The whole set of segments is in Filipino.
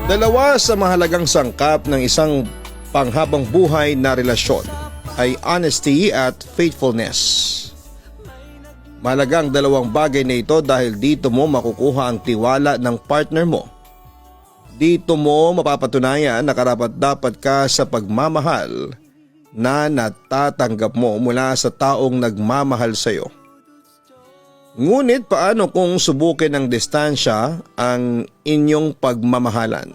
Dalawa sa mahalagang sangkap ng isang panghabang buhay na relasyon ay honesty at faithfulness. Mahalagang dalawang bagay na ito dahil dito mo makukuha ang tiwala ng partner mo. Dito mo mapapatunayan na karapat-dapat ka sa pagmamahal na natatanggap mo mula sa taong nagmamahal sa iyo. Ngunit paano kung subukin ng distansya ang inyong pagmamahalan?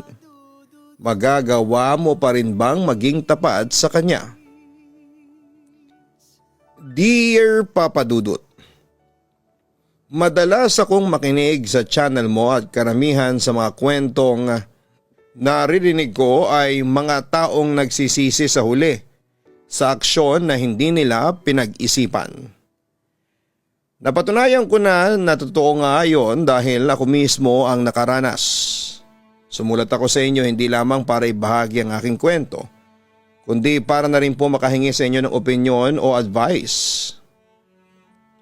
Magagawa mo pa rin bang maging tapat sa kanya? Dear Papa Dudut, madalas akong makinig sa channel mo at karamihan sa mga kwentong naririnig ko ay mga taong nagsisisi sa huli sa aksyon na hindi nila pinag-isipan. Napatunayan ko na totoo nga yon dahil ako mismo ang nakaranas. Sumulat ako sa inyo hindi lamang para ibahagi ang aking kwento, kundi para na rin po makahingi sa inyo ng opinyon o advice.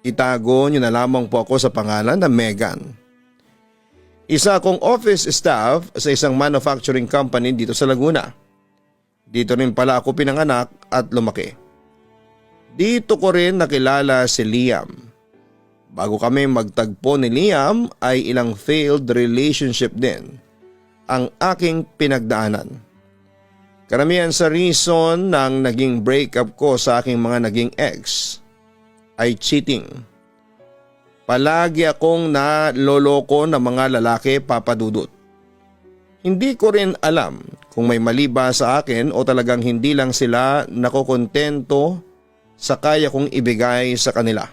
Itago nyo na lamang po ako sa pangalan na Megan. Isa akong office staff sa isang manufacturing company dito sa Laguna. Dito rin pala ako pinanganak at lumaki. Dito ko rin nakilala si Liam. Bago kami magtagpo ni Liam ay ilang failed relationship din ang aking pinagdaanan. Karamihan sa reason ng naging breakup ko sa aking mga naging ex ay cheating. Palagi akong naloloko ng mga lalaki, Papa Dudut. Hindi ko rin alam kung may mali ba sa akin o talagang hindi lang sila nakokontento sa kaya kong ibigay sa kanila.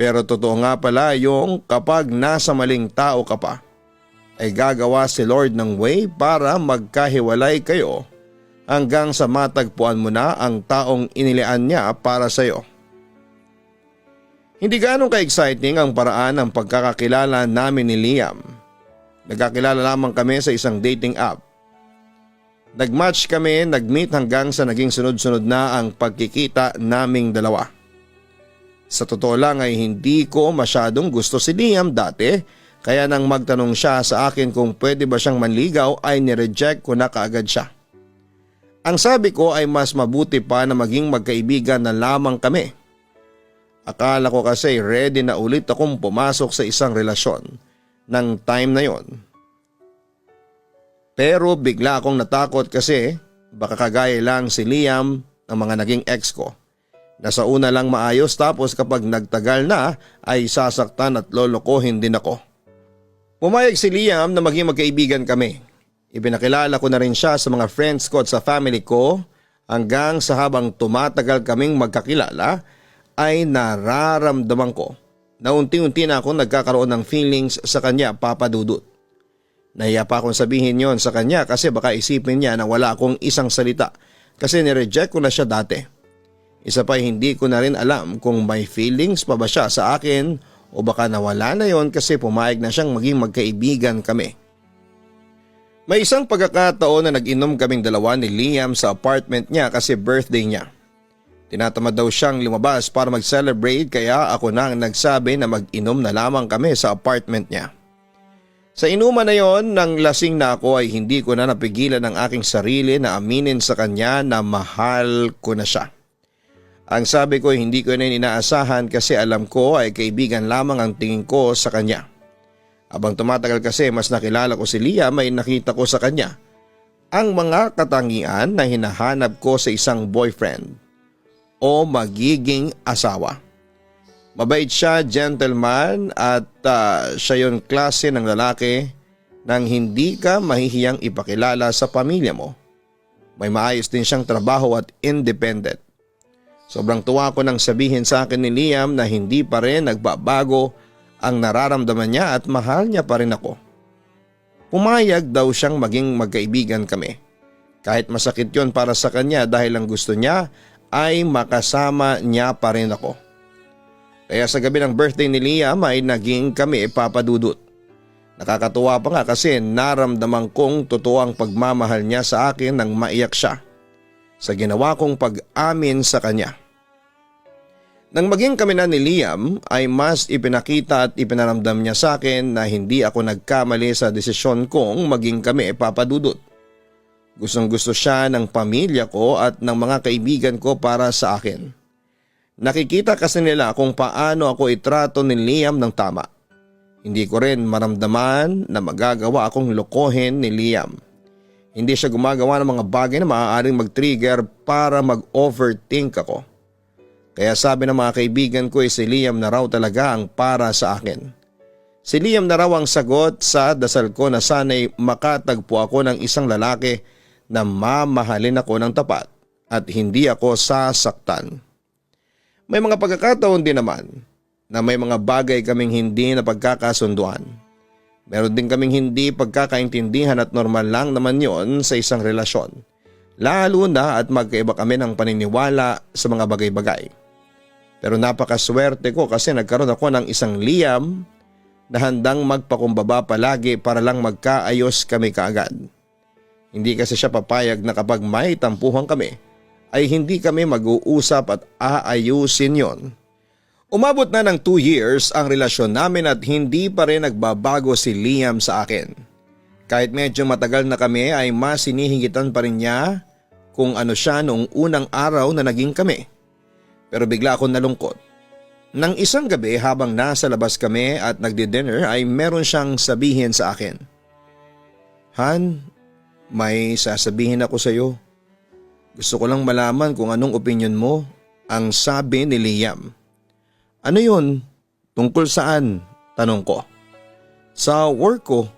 Pero totoo nga pala yung kapag nasa maling tao ka pa, ay gagawa si Lord ng way para magkahiwalay kayo hanggang sa matagpuan mo na ang taong inilian niya para sa iyo. Hindi ganong ka-exciting ang paraan ng pagkakakilala namin ni Liam. Nagkakilala lamang kami sa isang dating app. Nagmatch kami, nagmeet hanggang sa naging sunod-sunod na ang pagkikita naming dalawa. Sa totoo lang ay hindi ko masyadong gusto si Liam dati, kaya nang magtanong siya sa akin kung pwede ba siyang manligaw ay nireject ko na kaagad siya. Ang sabi ko ay mas mabuti pa na maging magkaibigan na lamang kami. Akala ko kasi ready na ulit akong pumasok sa isang relasyon ng time na yon. Pero bigla akong natakot kasi baka kagaya lang si Liam ng mga naging ex ko. Nasa una lang maayos tapos kapag nagtagal na ay sasaktan at lolokohin din ako. Pumayag si Liam na maging magkaibigan kami. Ipinakilala ko na rin siya sa mga friends ko at sa family ko hanggang sa habang tumatagal kaming magkakilala ay nararamdaman ko na unti-unti na akong nagkakaroon ng feelings sa kanya, Papa Dudut. Nahiya pa akong sabihin yon sa kanya kasi baka isipin niya na wala akong isang salita kasi nireject ko na siya dati. Isa pa hindi ko na rin alam kung may feelings pa ba siya sa akin o baka nawala na yon kasi pumayag na siyang maging magkaibigan kami. May isang pagkakataon na nag-inom kaming dalawa ni Liam sa apartment niya kasi birthday niya. Tinatamad daw siyang lumabas para mag-celebrate kaya ako na ang nagsabi na mag-inom na lamang kami sa apartment niya. Sa inuman na yon, nang lasing na ako ay hindi ko na napigilan ang aking sarili na aminin sa kanya na mahal ko na siya. Ang sabi ko hindi ko na inaasahan kasi alam ko ay kaibigan lamang ang tingin ko sa kanya. Habang tumatagal kasi mas nakilala ko si Liam ay nakita ko sa kanya ang mga katangian na hinahanap ko sa isang boyfriend o magiging asawa. Mabait siya, gentleman at siya yung klase ng lalaki nang hindi ka mahihiyang ipakilala sa pamilya mo. May maayos din siyang trabaho at independent. Sobrang tuwa ko nang sabihin sa akin ni Liam na hindi pa rin nagbabago ang nararamdaman niya at mahal niya pa rin ako. Pumayag daw siyang maging magkaibigan kami. Kahit masakit yon para sa kanya dahil ang gusto niya ay makasama niya pa rin ako. Kaya sa gabi ng birthday ni Liam ay naging kami, Papa Dudut. Nakakatuwa pa nga kasi naramdaman kong totoo ang pagmamahal niya sa akin nang maiyak siya sa ginawa kong pag-amin sa kanya. Nang maging kami na ni Liam ay mas ipinakita at ipinaramdam niya sa akin na hindi ako nagkamali sa desisyon kong maging kami, Papa Dudut. Gustong gusto siya ng pamilya ko at ng mga kaibigan ko para sa akin. Nakikita kasi nila kung paano ako itrato ni Liam ng tama. Hindi ko rin maramdaman na magagawa akong lokohin ni Liam. Hindi siya gumagawa ng mga bagay na maaaring mag-trigger para mag-overthink ako. Kaya sabi ng mga kaibigan ko si Liam na raw talaga ang para sa akin. Si Liam na raw ang sagot sa dasal ko na sana'y makatagpo ako ng isang lalaki na mamahalin ako ng tapat at hindi ako sasaktan. May mga pagkakataon din naman na may mga bagay kaming hindi na pagkakasunduan. Meron din kaming hindi pagkakaintindihan at normal lang naman yon sa isang relasyon. Lalo na at magkaiba kami ng paniniwala sa mga bagay-bagay. Pero napakaswerte ko kasi nagkaroon ako ng isang Liam na handang magpakumbaba palagi para lang magkaayos kami kaagad. Hindi kasi siya papayag na kapag may tampuhan kami ay hindi kami mag-uusap at aayusin yon. Umabot na ng 2 years ang relasyon namin at hindi pa rin nagbabago si Liam sa akin. Kahit medyo matagal na kami ay mas sinihingitan pa rin niya kung ano siya noong unang araw na naging kami. Pero bigla akong nalungkot. Nang isang gabi habang nasa labas kami at nagdi-dinner ay meron siyang sabihin sa akin. Han, may sasabihin ako sa iyo. Gusto ko lang malaman kung anong opinion mo, ang sabi ni Liam. Ano yun? Tungkol saan? Tanong ko. Sa work ko.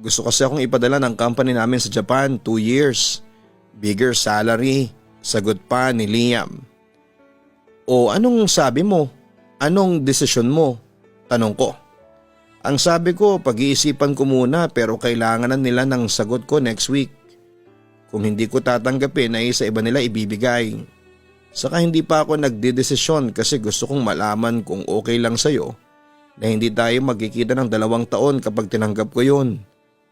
Gusto kasi akong ipadala ng company namin sa Japan 2 years. Bigger salary. Sagot pa ni Liam. O anong sabi mo? Anong desisyon mo? Tanong ko. Ang sabi ko, pag-iisipan ko muna pero kailangan na nila ng sagot ko next week. Kung hindi ko tatanggapin ay sa iba nila ibibigay. Saka hindi pa ako nagdedesisyon kasi gusto kong malaman kung okay lang sa'yo na hindi tayo magkikita ng 2 taon kapag tinanggap ko yun.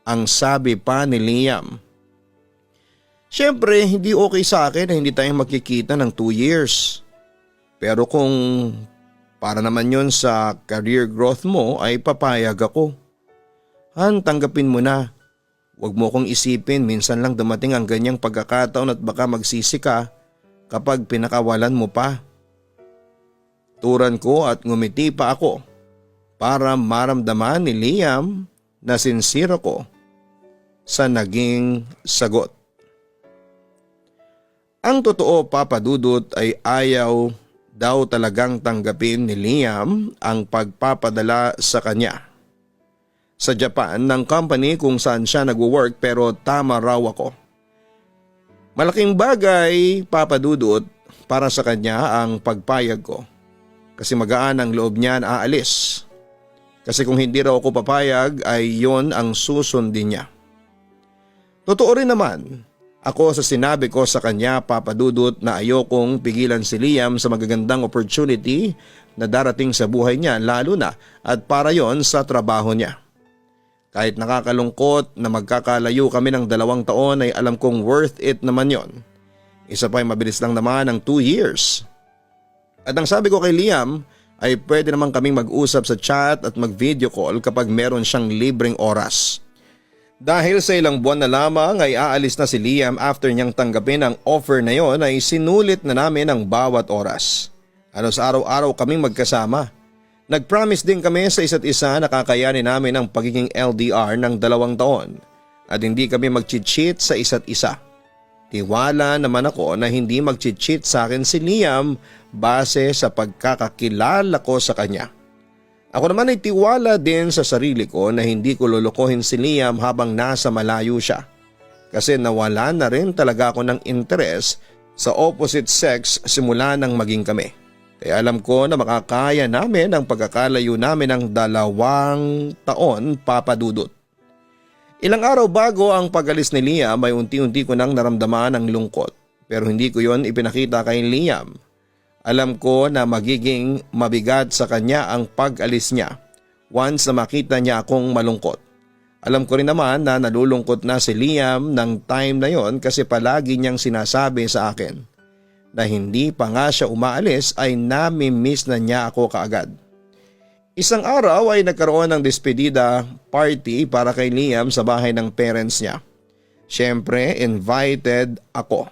Ang sabi pa ni Liam. Siyempre, hindi okay sa akin na hindi tayo magkikita ng 2 years. Pero kung para naman yon sa career growth mo ay papayag ako. Han, tanggapin mo na. Huwag mo kong isipin, minsan lang dumating ang ganyang pagkakataon at baka magsisi ka kapag pinakawalan mo pa. Turan ko at ngumiti pa ako para maramdaman ni Liam na sincere ko sa naging sagot. Ang totoo, Papa Dudut, ay ayaw daw talagang tanggapin ni Liam ang pagpapadala sa kanya sa Japan ng company kung saan siya nagwo-work, pero tama raw ako. Malaking bagay, Papa Dudut, para sa kanya ang pagpayag ko kasi magaan ang loob niya na aalis. Kasi kung hindi raw ako papayag ay yon ang susundin niya. Totoo rin naman ako sa sinabi ko sa kanya, Papa Dudut, na ayokong pigilan si Liam sa magagandang opportunity na darating sa buhay niya, lalo na at para yon sa trabaho niya. Kahit nakakalungkot na magkakalayo kami ng 2 taon ay alam kong worth it naman yon. Isa pa ay mabilis lang naman ang 2 years. At ang sabi ko kay Liam ay pwede naman kaming mag-usap sa chat at mag-video call kapag meron siyang libreng oras. Dahil sa ilang buwan na lamang ay aalis na si Liam after niyang tanggapin ang offer na yon ay sinulit na namin ang bawat oras. Halos araw-araw kaming magkasama. Nag-promise din kami sa isa't isa na kakayanin namin ang pagiging LDR ng 2 taon at hindi kami mag-cheat sa isa't isa. Tiwala naman ako na hindi mag-cheat sa akin si Liam base sa pagkakakilala ko sa kanya. Ako naman ay tiwala din sa sarili ko na hindi ko lolokohin si Liam habang nasa malayo siya. Kasi nawala na rin talaga ako ng interes sa opposite sex simula nang maging kami. Kaya alam ko na makakaya namin ang pagkakalayo namin ng 2 taon, Papa Dudut. Ilang araw bago ang pag-alis ni Liam ay unti-unti ko nang naramdaman ang lungkot. Pero hindi ko yon ipinakita kay Liam. Alam ko na magiging mabigat sa kanya ang pag-alis niya once na makita niya akong malungkot. Alam ko rin naman na nalulungkot na si Liam ng time na yon kasi palagi niyang sinasabi sa akin na hindi pa nga siya umaalis ay nami-miss na niya ako kaagad. Isang araw ay nagkaroon ng despedida party para kay Liam sa bahay ng parents niya. Siyempre, invited ako.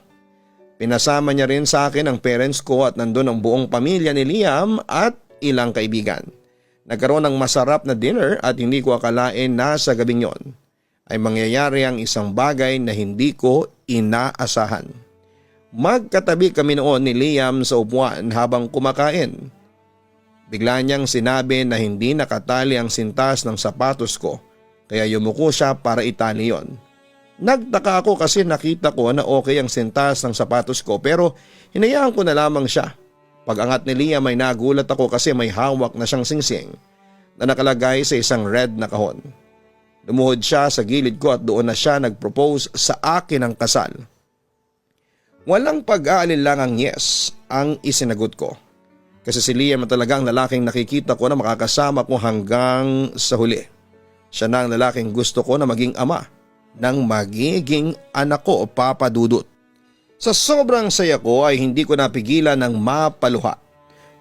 Pinasama niya rin sa akin ang parents ko at nandun ang buong pamilya ni Liam at ilang kaibigan. Nagkaroon ng masarap na dinner at hindi ko akalain na sa gabing yon ay mangyayari ang isang bagay na hindi ko inaasahan. Magkatabi kami noon ni Liam sa upuan habang kumakain. Bigla niyang sinabi na hindi nakatali ang sintas ng sapatos ko kaya yumuko siya para itali yon. Nagtaka ako kasi nakita ko na okay ang sintas ng sapatos ko pero hinayaan ko na lamang siya. Pag-angat ni Liam ay nagulat ako kasi may hawak na siyang singsing na nakalagay sa isang red na kahon. Lumuhod siya sa gilid ko at doon na siya nag-propose sa akin ng kasal. Walang pag-aalinlangang yes ang isinagot ko. Kasi si Liam na talagang lalaking nakikita ko na makakasama ko hanggang sa huli. Siya na ang lalaking gusto ko na maging ama ng magiging anak ko o Papa Dudut. Sa sobrang saya ko ay hindi ko napigilan ng mapaluha.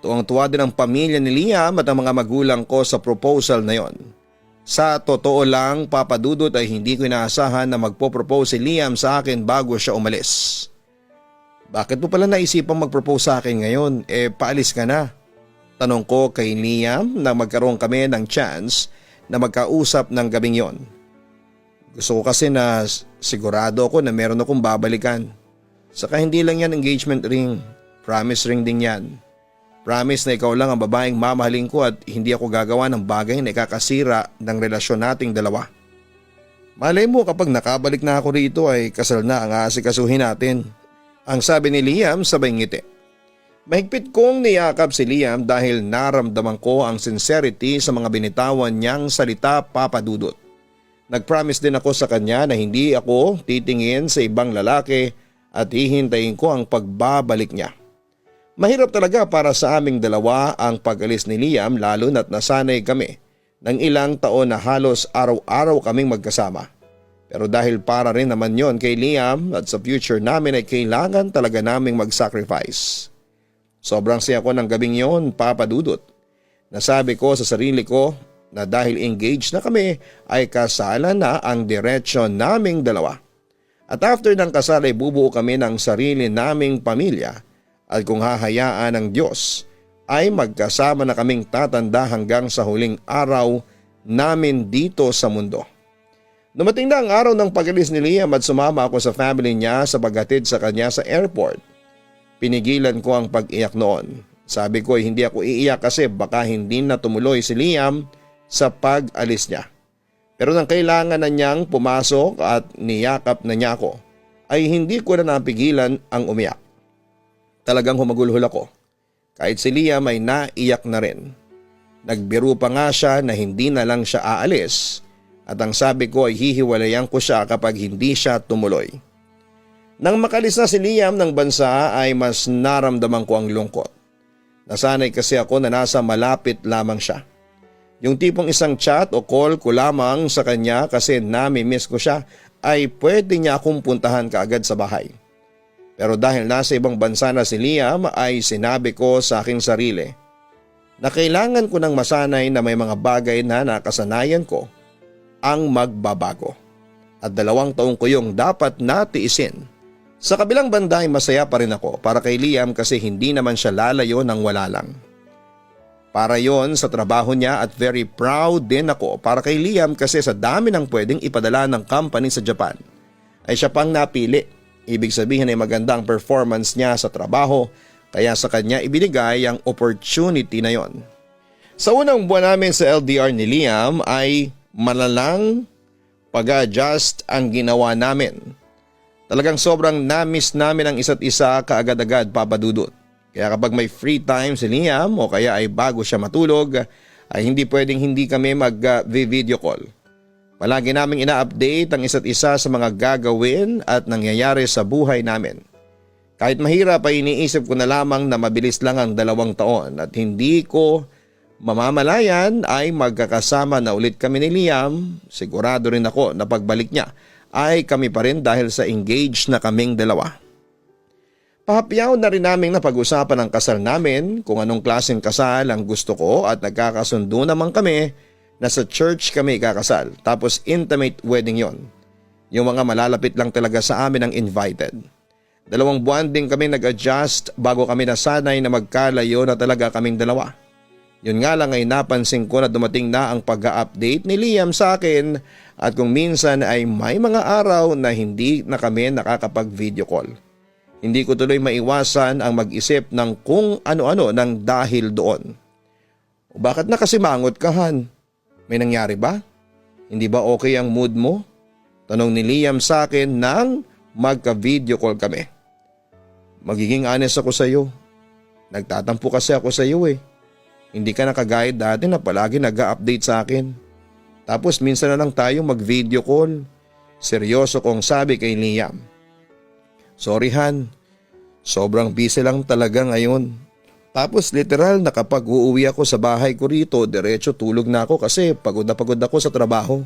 Tuwang-tuwa din ang pamilya ni Liam at ang mga magulang ko sa proposal na yon. Sa totoo lang, Papa Dudut, ay hindi ko inaasahan na magpo-propose si Liam sa akin bago siya umalis. Bakit mo pala naisipang mag-propose sa akin ngayon? Paalis ka na. Tanong ko kay Liam na magkaroon kami ng chance na magkausap ng gabing yon. Gusto ko kasi na sigurado ako na meron akong babalikan. Saka hindi lang yan engagement ring, promise ring din yan. Promise na ikaw lang ang babaeng mamahalin ko at hindi ako gagawa ng bagay na ikakasira ng relasyon nating dalawa. Malay mo kapag nakabalik na ako rito ay kasal na ang aasikasuhin natin. Ang sabi ni Liam sabay ngiti. Mahigpit kong niyakap si Liam dahil naramdaman ko ang sincerity sa mga binitawan niyang salita, Papa Dudut. Nag-promise din ako sa kanya na hindi ako titingin sa ibang lalaki at hihintayin ko ang pagbabalik niya. Mahirap talaga para sa aming dalawa ang pag-alis ni Liam lalo na't nasanay kami ng ilang taon na halos araw-araw kaming magkasama. Pero dahil para rin naman yon kay Liam at sa future namin ay kailangan talaga naming mag-sacrifice. Sobrang saya ko ng gabing yon, Papa Dudut. Nasabi ko sa sarili ko na dahil engaged na kami ay kasalan na ang diretsyon naming dalawa. At after ng kasal ay bubuo kami ng sarili naming pamilya. At kung hahayaan ng Diyos ay magkasama na kaming tatanda hanggang sa huling araw namin dito sa mundo. Dumating na ang araw ng pag-alis ni Liam at sumama ako sa family niya sa paghatid sa kanya sa airport. Pinigilan ko ang pag-iyak noon. Sabi ko ay hindi ako iiyak kasi baka hindi na tumuloy si Liam sa pag-alis niya. Pero nang kailangan na niyang pumasok at niyakap na niya ako ay hindi ko na napigilan ang umiyak. Talagang humagulhol ako. Kahit si Liam ay naiyak na rin. Nagbiro pa nga siya na hindi na lang siya aalis at ang sabi ko ay hihiwalayan ko siya kapag hindi siya tumuloy. Nang makalis na si Liam ng bansa ay mas naramdaman ko ang lungkot. Nasanay kasi ako na nasa malapit lamang siya. Yung tipong isang chat o call ko lamang sa kanya kasi nami-miss ko siya ay pwede niya akong puntahan kaagad sa bahay. Pero dahil nasa ibang bansa na si Liam ay sinabi ko sa aking sarili na kailangan ko nang masanay na may mga bagay na nakasanayan ko ang magbabago. At 2 taong ko yung dapat natiisin. Sa kabilang banda ay masaya pa rin ako para kay Liam kasi hindi naman siya lalayo ng wala lang. Para yon sa trabaho niya at very proud din ako para kay Liam kasi sa dami ng pwedeng ipadala ng company sa Japan ay siya pang napili. Ibig sabihin ay maganda ang performance niya sa trabaho kaya sa kanya ibinigay ang opportunity na yon. Sa unang buwan namin sa LDR ni Liam ay malalang pag-adjust ang ginawa namin. Talagang sobrang na-miss namin ang isa't isa kaagad-agad, Papa Dudut. Kaya kapag may free time si Liam o kaya ay bago siya matulog ay hindi pwedeng hindi kami mag-video call. Palagi naming ina-update ang isa't isa sa mga gagawin at nangyayari sa buhay namin. Kahit mahirap ay iniisip ko na lamang na mabilis lang ang 2 taon at hindi ko mamamalayan ay magkakasama na ulit kami ni Liam. Sigurado rin ako na pagbalik niya ay kami pa rin dahil sa engaged na kaming dalawa. Pahapyaw na rin naming napag-usapan ang kasal namin, kung anong klaseng kasal ang gusto ko at nagkakasundo naman kami na sa church kami ikakasal. Tapos intimate wedding yon. Yung mga malalapit lang talaga sa amin ang invited. 2 buwan din kami nag-adjust bago kami nasanay na magkalayo na talaga kaming dalawa. Yun nga lang ay napansin ko na dumating na ang pag-update ni Liam sa akin at kung minsan ay may mga araw na hindi na kami nakakapag-video call. Hindi ko tuloy maiwasan ang mag-isip ng kung ano-ano ng dahil doon. O bakit nakasimangot ka, Han? May nangyari ba? Hindi ba okay ang mood mo? Tanong ni Liam sa akin nang magka-video call kami. Magiging honest ako sa iyo. Nagtatampo kasi ako sa iyo eh. Hindi ka nakagaya dati na palagi nag-update sa akin. Tapos minsan na lang tayo mag-video call. Seryoso kong sabi kay Liam. Sorry Han, sobrang busy lang talaga ngayon. Tapos literal na kapag uuwi ako sa bahay ko rito, diretso tulog na ako kasi pagod na pagod ako sa trabaho.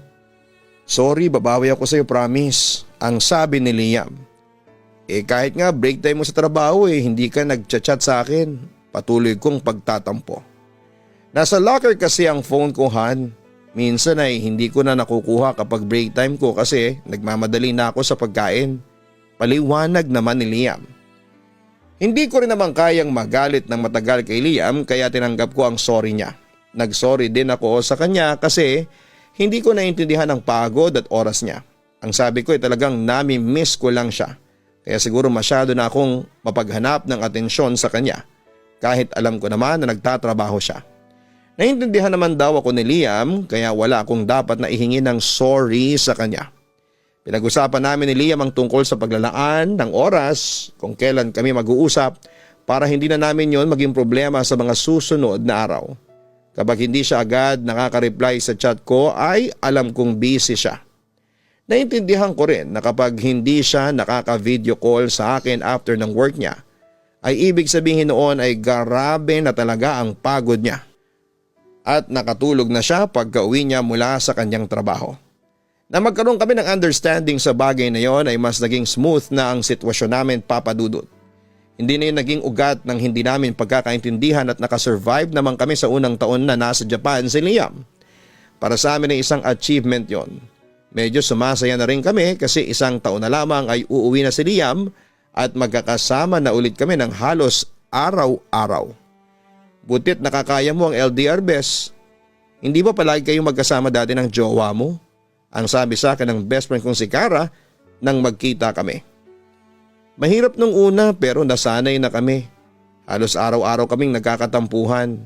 Sorry, babawi ako sa iyo, promise. Ang sabi ni Liam. Kahit nga break time mo sa trabaho hindi ka nag-chat sa akin. Patuloy kong pagtatampo. Nasa locker kasi ang phone ko, Han. Minsan ay hindi ko na nakukuha kapag break time ko kasi nagmamadali na ako sa pagkain. Paliwanag naman ni Liam. Hindi ko rin naman kayang magalit ng matagal kay Liam kaya tinanggap ko ang sorry niya. Nag-sorry din ako sa kanya kasi hindi ko naintindihan ang pagod at oras niya. Ang sabi ko ay talagang nami-miss ko lang siya. Kaya siguro masyado na akong mapaghanap ng atensyon sa kanya kahit alam ko naman na nagtatrabaho siya. Naintindihan naman daw ako ni Liam kaya wala akong dapat na ihingi ng sorry sa kanya. Pinag-usapan namin ni Liam ang tungkol sa paglalaan ng oras kung kailan kami mag-uusap para hindi na namin yon maging problema sa mga susunod na araw. Kapag hindi siya agad nakaka-reply sa chat ko ay alam kong busy siya. Naintindihan ko rin na kapag hindi siya nakaka-video call sa akin after ng work niya ay ibig sabihin noon ay grabe na talaga ang pagod niya. At nakatulog na siya pagka-uwi niya mula sa kanyang trabaho. Na magkaroon kami ng understanding sa bagay na yon ay mas naging smooth na ang sitwasyon namin, Papa Dudut. Hindi na yun naging ugat ng hindi namin pagkakaintindihan at nakasurvive naman kami sa unang taon na nasa Japan si Liam. Para sa amin ay isang achievement yon. Medyo sumasaya na rin kami kasi 1 taon na lamang ay uuwi na si Liam at magkakasama na ulit kami ng halos araw-araw. Butit nakakaya mo ang LDR, Bes. Hindi ba palagi kayong magkasama dati ng jowa mo? Ang sabi sa akin ng best friend kong si Cara nang magkita kami. Mahirap nung una pero nasanay na kami. Halos araw-araw kaming nagkakatampuhan.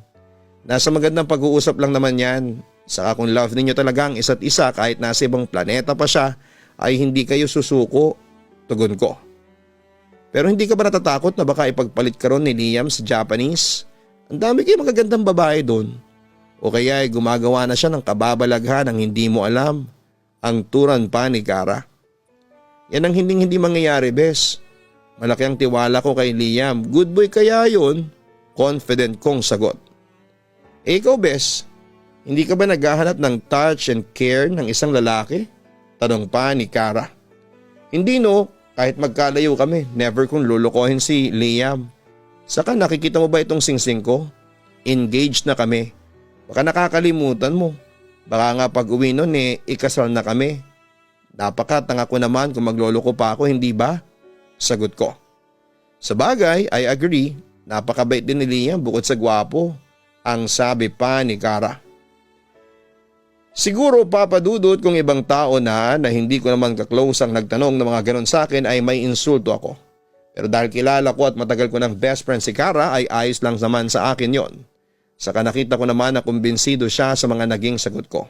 Nasa magandang pag-uusap lang naman yan. Saka kung love ninyo talaga ang isa't isa kahit nasa ibang planeta pa siya ay hindi kayo susuko, tugon ko. Pero hindi ka ba natatakot na baka ipagpalit ka ron ni Liam sa Japanese? Ang dami kayong magagandang babae doon. O kaya ay gumagawa na siya ng kababalaghan ang hindi mo alam. Ang turan pa ni Cara. Yan ang hindi mangyayari, Bes. Malaki ang tiwala ko kay Liam. Good boy kaya yun? Confident kong sagot. Ikaw, Bes, hindi ka ba naghahanap ng touch and care ng isang lalaki? Tanong pa ni Cara. Hindi no, kahit magkalayo kami, never kong lulukohin si Liam. Saka nakikita mo ba itong singsing ko? Engaged na kami. Baka nakakalimutan mo. Baka nga pag uwi nun ikasal na kami. Napakatanga ko naman kung magloloko pa ako, hindi ba? Sagot ko. Sa bagay, I agree. Napakabait din ni Liam bukod sa gwapo. Ang sabi pa ni Cara. Siguro Papa Dudut kung ibang tao na hindi ko naman ka-close ang nagtanong ng mga ganon sa akin ay may insulto ako. Pero dahil kilala ko at matagal ko ng best friend si Cara ay ayos lang naman sa akin yon. Saka nakita ko naman na kumbinsido siya sa mga naging sagot ko.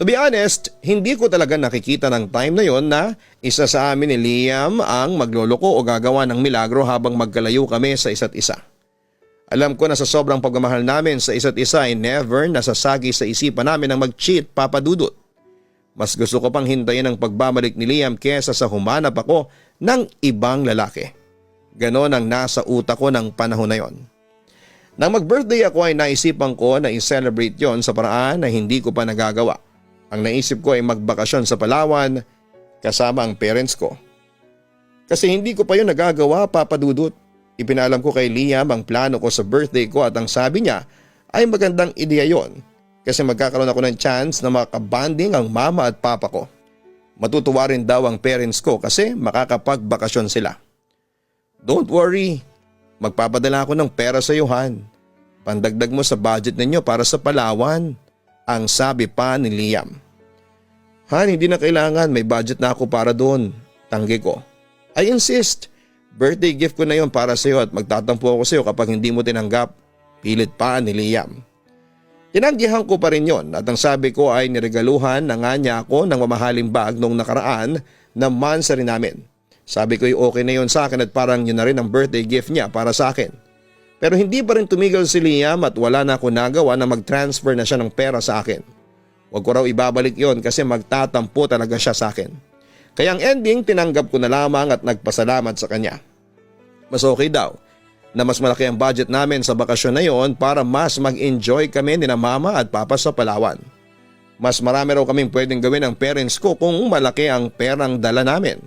To be honest, hindi ko talaga nakikita ng time na yon na isa sa amin ni Liam ang magloloko o gagawa ng milagro habang magkalayo kami sa isa't isa. Alam ko na sa sobrang pagmamahal namin sa isa't isa ay never nasasagi sa isipan namin ang mag-cheat, Papa Dudut. Mas gusto ko pang hintayin ang pagbabalik ni Liam kesa sa humanap ako ng ibang lalaki. Ganon ang nasa utak ko ng panahon na yon. Nang mag-birthday ako ay naisipan ko na i-celebrate yon sa paraan na hindi ko pa nagagawa. Ang naisip ko ay magbakasyon sa Palawan kasama ang parents ko. Kasi hindi ko pa yun nagagawa, Papa Dudut. Ipinalam ko kay Liam ang plano ko sa birthday ko at ang sabi niya ay magandang ideya yon kasi magkakaroon ako ng chance na makabanding ang mama at papa ko. Matutuwa rin daw ang parents ko kasi makakapagbakasyon sila. Don't worry, magpapadala ako ng pera sa iyo, Han. Pandagdag mo sa budget ninyo para sa Palawan, ang sabi pa ni Liam. Han, hindi na kailangan, may budget na ako para doon, tanggi ko. I insist, birthday gift ko na yon para sa iyo at magtatampo ako sa iyo kapag hindi mo tinanggap, pilit pa ni Liam. Tinanggihan ko pa rin yon at ang sabi ko ay niregaluhan na nga niya ako ng mamahaling bag noong nakaraan na monthsary namin. Sabi ko ay okay na yon sa akin at parang yun na rin ang birthday gift niya para sa akin. Pero hindi pa rin tumigil si Liam at wala na ako nagawa na mag-transfer na siya ng pera sa akin. Huwag ko raw ibabalik yon kasi magtatampo talaga siya sa akin. Kaya ang ending tinanggap ko na lamang at nagpasalamat sa kanya. Mas okay daw na mas malaki ang budget namin sa bakasyon na yon para mas mag-enjoy kami ni na mama at papa sa Palawan. Mas marami raw kaming pwedeng gawin ng parents ko kung malaki ang perang dala namin.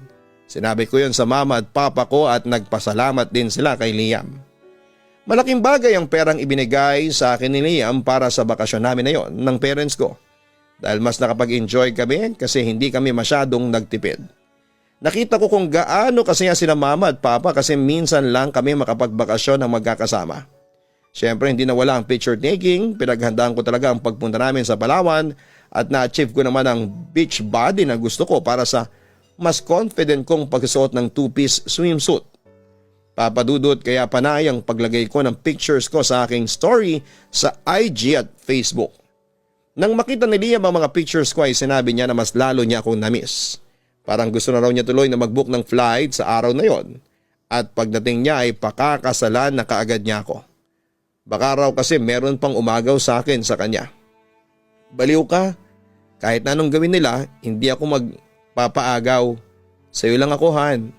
Sinabi ko yon sa mama at papa ko at nagpasalamat din sila kay Liam. Malaking bagay ang perang ibinigay sa akin ni Liam para sa bakasyon namin na yon ng parents ko. Dahil mas nakapag-enjoy kami kasi hindi kami masyadong nagtipid. Nakita ko kung gaano kasaya sila mama at papa kasi minsan lang kami makapagbakasyon ng magkakasama. Siyempre hindi nawala ang picture taking, pinaghandaan ko talaga ang pagpunta namin sa Palawan at na-achieve ko naman ang beach body na gusto ko para sa mas confident kong pagsuot ng two-piece swimsuit. Papadudot kaya panay ang paglagay ko ng pictures ko sa aking story sa IG at Facebook. Nang makita ni Liam ang mga pictures ko ay sinabi niya na mas lalo niya akong na-miss. Parang gusto na raw niya tuloy na mag-book ng flight sa araw na yon at pagdating niya ay pakakasalan na kaagad niya ako. Baka raw kasi meron pang umagaw sa akin sa kanya. Baliw ka, kahit na anong gawin nila, hindi ako magpapaagaw. Sa'yo lang ako, Han.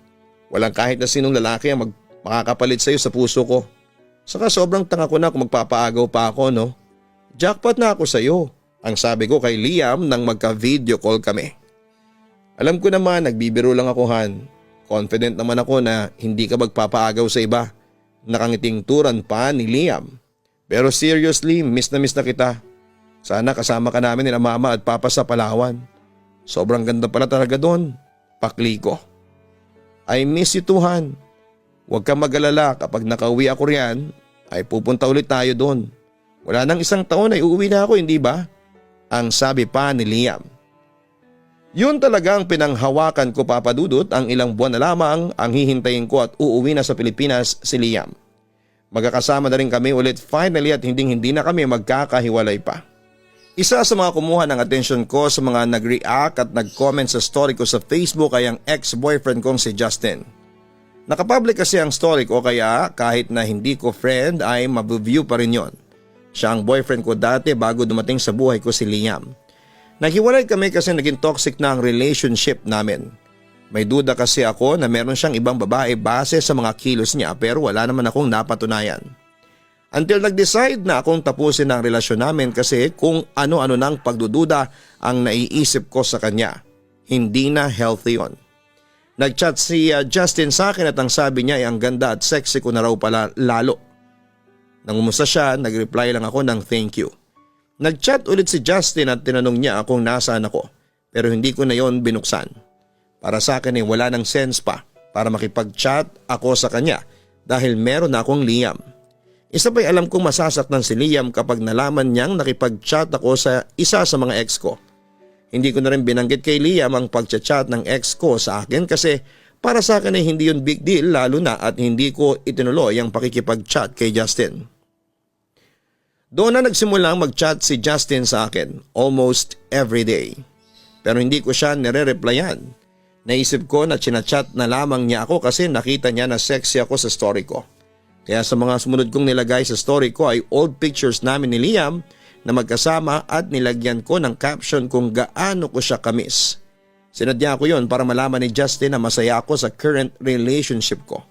Walang kahit na sinong lalaki ang makakapalit sa'yo sa puso ko. Saka sobrang tanga ko na kung magpapaagaw pa ako, no? Jackpot na ako sa'yo, ang sabi ko kay Liam nang magka-video call kami. Alam ko naman nagbibiro lang ako, Han. Confident naman ako na hindi ka magpapaagaw sa iba. Nakangiting turan pa ni Liam. Pero seriously, miss na kita. Sana kasama ka namin nila mama at papa sa Palawan. Sobrang ganda pala talaga doon. Pakli ko. I miss you too, Han. Huwag kang mag-alala, kapag nakauwi ako riyan ay pupunta ulit tayo doon. Wala nang isang taon ay uuwi na ako, hindi ba? Ang sabi pa ni Liam. Yun talagang pinanghawakan ko, Papadudot, ang ilang buwan na lamang ang hihintayin ko at uuwi na sa Pilipinas si Liam. Magkakasama na rin kami ulit finally at hindi na kami magkakahiwalay pa. Isa sa mga kumuha ng atensyon ko sa mga nag-react at nag-comment sa story ko sa Facebook ay ang ex-boyfriend kong si Justin. Nakapublic kasi ang story ko kaya kahit na hindi ko friend ay mabuview pa rin yon. Siya ang boyfriend ko dati bago dumating sa buhay ko si Liam. Naghiwalay kami kasi naging toxic na ang relationship namin. May duda kasi ako na meron siyang ibang babae base sa mga kilos niya pero wala naman akong napatunayan. Until nag-decide na akong tapusin ang relasyon namin kasi kung ano-ano nang pagdududa ang naiisip ko sa kanya. Hindi na healthy yon. Nag-chat si Justin sa akin at ang sabi niya ay ang ganda at sexy ko na raw pala lalo. Nangumusta siya, nag-reply lang ako ng thank you. Nag-chat ulit si Justin at tinanong niya kung nasaan ako pero hindi ko na yon binuksan. Para sa akin ay wala nang sense pa para makipag-chat ako sa kanya dahil meron na akong Liam. Isa pa'y alam kong masasaktan si Liam kapag nalaman niyang nakipag-chat ako sa isa sa mga ex ko. Hindi ko na rin binanggit kay Liam ang pag-chat ng ex ko sa akin kasi para sa akin ay hindi yun big deal lalo na at hindi ko itinuloy ang pakikipag-chat kay Justin. Doon na nagsimulang mag-chat si Justin sa akin almost every day. Pero hindi ko siya nire-replyan. Naisip ko na chinachat na lamang niya ako kasi nakita niya na sexy ako sa story ko. Kaya sa mga sumunod kong nilagay sa story ko ay old pictures namin ni Liam na magkasama at nilagyan ko ng caption kung gaano ko siya kamis. Sinadya ko yon para malaman ni Justin na masaya ako sa current relationship ko.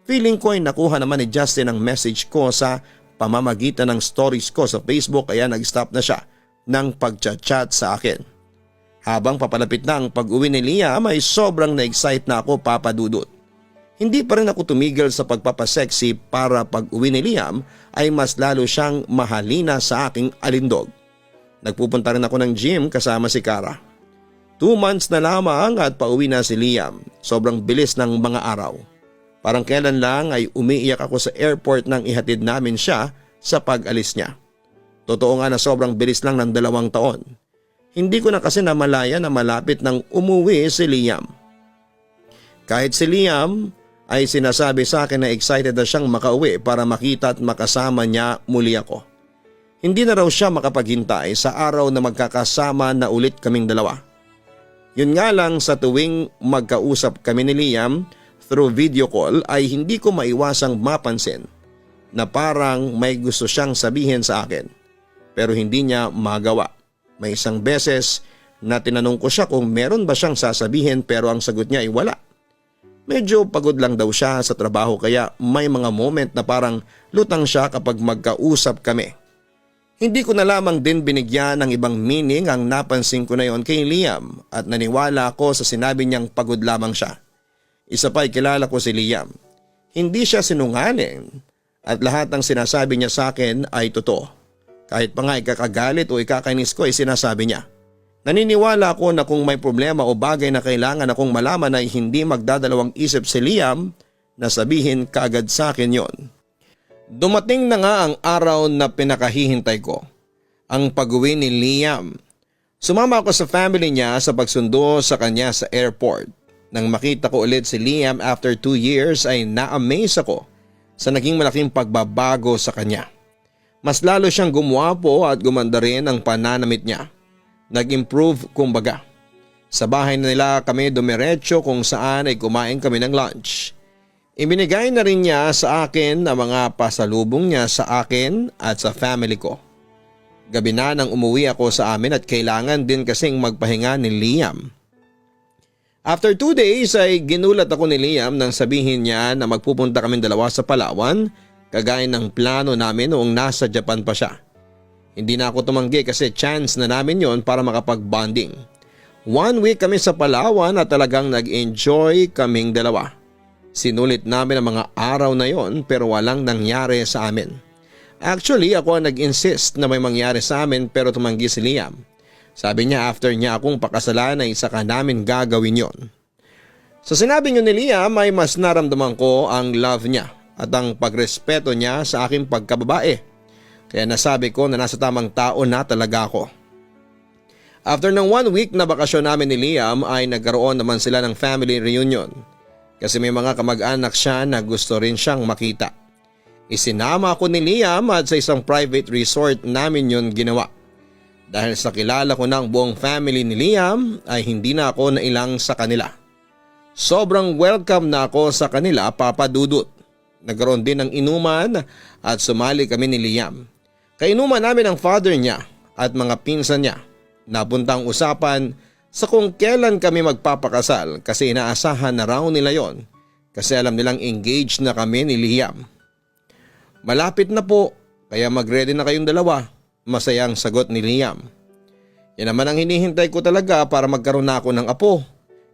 Feeling ko ay nakuha naman ni Justin ang message ko sa pamamagitan ng stories ko sa Facebook kaya nag-stop na siya ng pag-chat sa akin. Habang papalapit na ang pag-uwi ni Liam ay sobrang na-excite na ako, Papadudot. Hindi pa rin ako tumigil sa pagpapaseksi para pag uwi ni Liam ay mas lalo siyang mahalina sa aking alindog. Nagpupunta rin ako ng gym kasama si Cara. 2 months na lamang at pauwi na si Liam. Sobrang bilis ng mga araw. Parang kailan lang ay umiiyak ako sa airport nang ihatid namin siya sa pag-alis niya. Totoo nga na sobrang bilis lang ng 2 taon. Hindi ko na kasi namalaya na malapit nang umuwi si Liam. Kahit si Liam ay sinasabi sa akin na excited na siyang makauwi para makita at makasama niya muli ako. Hindi na raw siya makapaghintay sa araw na magkakasama na ulit kaming dalawa. Yun nga lang sa tuwing magkausap kami ni Liam through video call ay hindi ko maiwasang mapansin na parang may gusto siyang sabihin sa akin pero hindi niya magawa. May isang beses na tinanong ko siya kung meron ba siyang sasabihin pero ang sagot niya ay wala. Medyo pagod lang daw siya sa trabaho kaya may mga moment na parang lutang siya kapag magkausap kami. Hindi ko na lamang din binigyan ng ibang meaning ang napansin ko na yon kay Liam at naniwala ako sa sinabi niyang pagod lamang siya. Isa pa ay kilala ko si Liam. Hindi siya sinungaling at lahat ng sinasabi niya sa akin ay totoo. Kahit pa nga ikakagalit o ikakainis ko ay sinasabi niya. Naniniwala ako na kung may problema o bagay na kailangan akong malaman ay hindi magdadalawang isip si Liam na sabihin kaagad sa akin yon. Dumating na nga ang araw na pinakahihintay ko, ang pag-uwi ni Liam. Sumama ako sa family niya sa pagsundo sa kanya sa airport. Nang makita ko ulit si Liam after 2 years ay na-amaze ako sa naging malaking pagbabago sa kanya. Mas lalo siyang gumwapo at gumanda rin ang pananamit niya. Nag-improve kumbaga. Sa bahay na nila kami dumiretso kung saan ay kumain kami ng lunch. Ibinigay na rin niya sa akin ang mga pasalubong niya sa akin at sa family ko. Gabi na nang umuwi ako sa amin at kailangan din kasing magpahinga ni Liam. After 2 days ay ginulat ako ni Liam nang sabihin niya na magpupunta kami dalawa sa Palawan kagaya ng plano namin noong nasa Japan pa siya. Hindi na ako tumanggi kasi chance na namin yon para makapag-bonding. 1 week kami sa Palawan at talagang nag-enjoy kaming dalawa. Sinulit namin ang mga araw na yon pero walang nangyari sa amin. Actually ako ang nag-insist na may mangyari sa amin pero tumanggi si Liam. Sabi niya after niya akong pakasalan ay saka namin gagawin yon. Sa sinabi niyo ni Liam ay mas naramdaman ko ang love niya at ang pagrespeto niya sa aking pagkababae. Kaya nasabi ko na nasa tamang tao na talaga ako. After ng 1 week na bakasyon namin ni Liam ay nagkaroon naman sila ng family reunion. Kasi may mga kamag-anak siya na gusto rin siyang makita. Isinama ako ni Liam at sa isang private resort namin yun ginawa. Dahil sa kilala ko ng buong family ni Liam ay hindi na ako nailang sa kanila. Sobrang welcome na ako sa kanila, Papa Dudut. Nagkaroon din ng inuman at sumali kami ni Liam. Kainuman namin ang father niya at mga pinsan niya. Napuntang usapan sa kung kailan kami magpapakasal kasi inaasahan na raw nila yon kasi alam nilang engaged na kami ni Liam. Malapit na po kaya mag-ready na kayong dalawa, masayang sagot ni Liam. Yan naman ang hinihintay ko talaga para magkaroon na ako ng apo,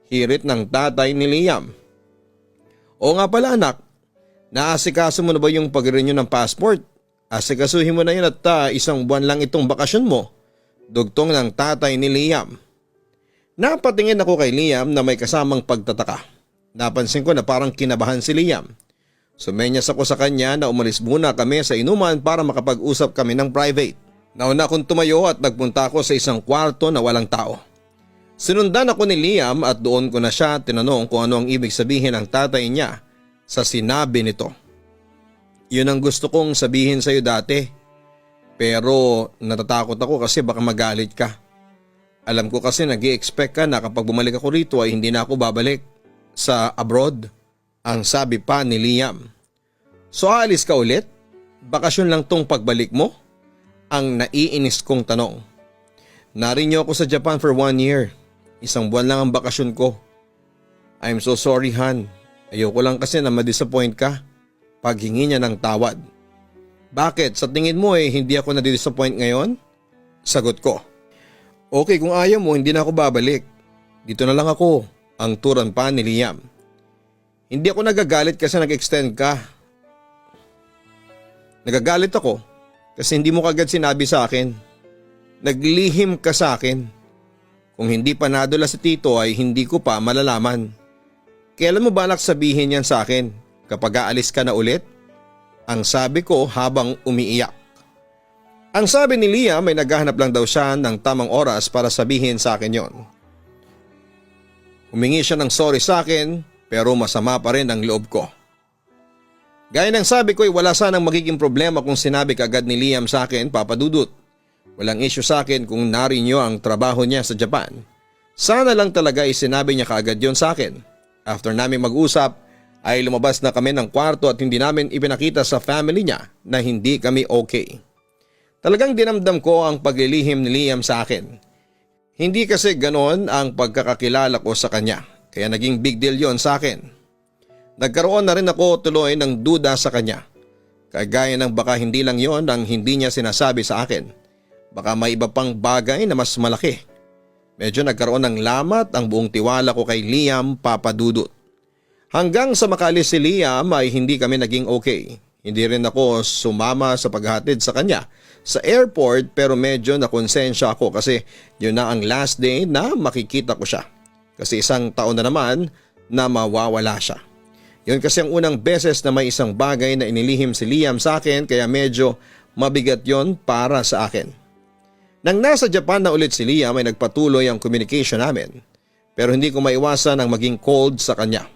hirit ng tatay ni Liam. O nga pala anak, naasikaso mo na ba yung pag-renew ng passport? Asikasuhin mo na yun at 1 buwan lang itong bakasyon mo, dugtong ng tatay ni Liam. Napatingin ako kay Liam na may kasamang pagtataka. Napansin ko na parang kinabahan si Liam. Sumenyas ako sa kanya na umalis muna kami sa inuman para makapag-usap kami ng private. Nauna akong tumayo at nagpunta ako sa isang kwarto na walang tao. Sinundan ako ni Liam at doon ko na siya tinanong kung ano ang ibig sabihin ng tatay niya sa sinabi nito. Yun ang gusto kong sabihin sa iyo dati. Pero natatakot ako kasi baka magalit ka. Alam ko kasi nag-i-expect ka na kapag bumalik ako rito ay hindi na ako babalik sa abroad, ang sabi pa ni Liam. So aalis ka ulit? Bakasyon lang tong pagbalik mo? Ang naiinis kong tanong. Narinyo ako sa Japan for 1 year. 1 buwan lang ang bakasyon ko. I'm so sorry Han. Ayoko lang kasi na ma-disappoint ka. Paghingi niya ng tawad. Bakit? Sa tingin mo hindi ako na-disappoint ngayon? Sagot ko. Okay kung ayaw mo hindi na ako babalik. Dito na lang ako, ang turan pa ni Liam. Hindi ako nagagalit kasi nag-extend ka. Nagagalit ako kasi hindi mo kagad sinabi sa akin. Naglihim ka sa akin. Kung hindi pa nadula si Tito ay hindi ko pa malalaman. Kailan mo balak sabihin yan sa akin? Kapag aalis ka na ulit? Ang sabi ko habang umiiyak. Ang sabi ni Liam ay naghahanap lang daw siya ng tamang oras para sabihin sa akin yon. Humingi siya ng sorry sa akin pero masama pa rin ang loob ko. Gaya ng sabi ko ay wala sanang magiging problema kung sinabi kagad ni Liam sa akin, Papa Dudut. Walang issue sa akin kung narinyo ang trabaho niya sa Japan. Sana lang talaga ay sinabi niya kaagad yon sa akin. After namin mag-usap ay lumabas na kami ng kwarto at hindi namin ipinakita sa family niya na hindi kami okay. Talagang dinamdam ko ang paglilihim ni Liam sa akin. Hindi kasi ganon ang pagkakakilala ko sa kanya, kaya naging big deal yon sa akin. Nagkaroon na rin ako tuloy ng duda sa kanya. Kagaya ng baka hindi lang yon ang hindi niya sinasabi sa akin. Baka may iba pang bagay na mas malaki. Medyo nagkaroon ng lamat ang buong tiwala ko kay Liam, Papa Dudut. Hanggang sa makalis si Liam ay hindi kami naging okay. Hindi rin ako sumama sa paghatid sa kanya sa airport pero medyo nakonsensya ako kasi yun na ang last day na makikita ko siya. Kasi 1 taon na naman na mawawala siya. Yun kasi ang unang beses na may isang bagay na inilihim si Liam sa akin kaya medyo mabigat yon para sa akin. Nang nasa Japan na ulit si Liam ay nagpatuloy ang communication namin pero hindi ko maiwasan ang maging cold sa kanya.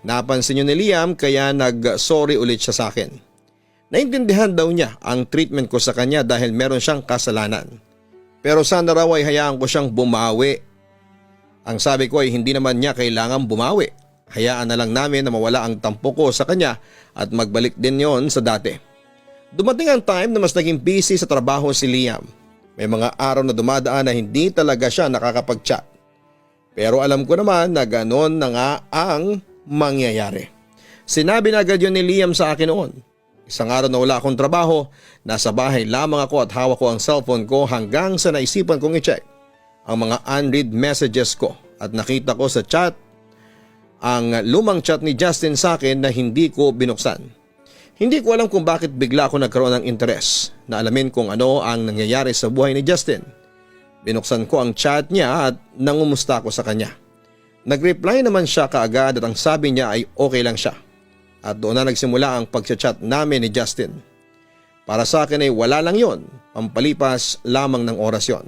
Napansin niyo ni Liam kaya nag-sorry ulit siya sa akin. Naintindihan daw niya ang treatment ko sa kanya dahil meron siyang kasalanan. Pero sana raw ay hayaan ko siyang bumawi. Ang sabi ko ay hindi naman niya kailangan bumawi. Hayaan na lang namin na mawala ang tampo ko sa kanya at magbalik din yon sa dati. Dumating ang time na mas naging busy sa trabaho si Liam. May mga araw na dumadaan na hindi talaga siya nakakapag-chat. Pero alam ko naman na ganon na nga ang mangyayari. Sinabi na agad yun ni Liam sa akin noon. Isang araw na wala akong trabaho, nasa bahay lamang ako at hawak ko ang cellphone ko hanggang sa naisipan kong i-check ang mga unread messages ko at nakita ko sa chat ang lumang chat ni Justin sa akin na hindi ko binuksan. Hindi ko alam kung bakit bigla ako nagkaroon ng interes na alamin kung ano ang nangyayari sa buhay ni Justin. Binuksan ko ang chat niya at nangumusta ako sa kanya. Nag-reply naman siya kaagad at ang sabi niya ay okay lang siya. At doon na nagsimula ang pag-chat namin ni Justin. Para sa akin ay wala lang yon, pampalipas lamang ng oras yon.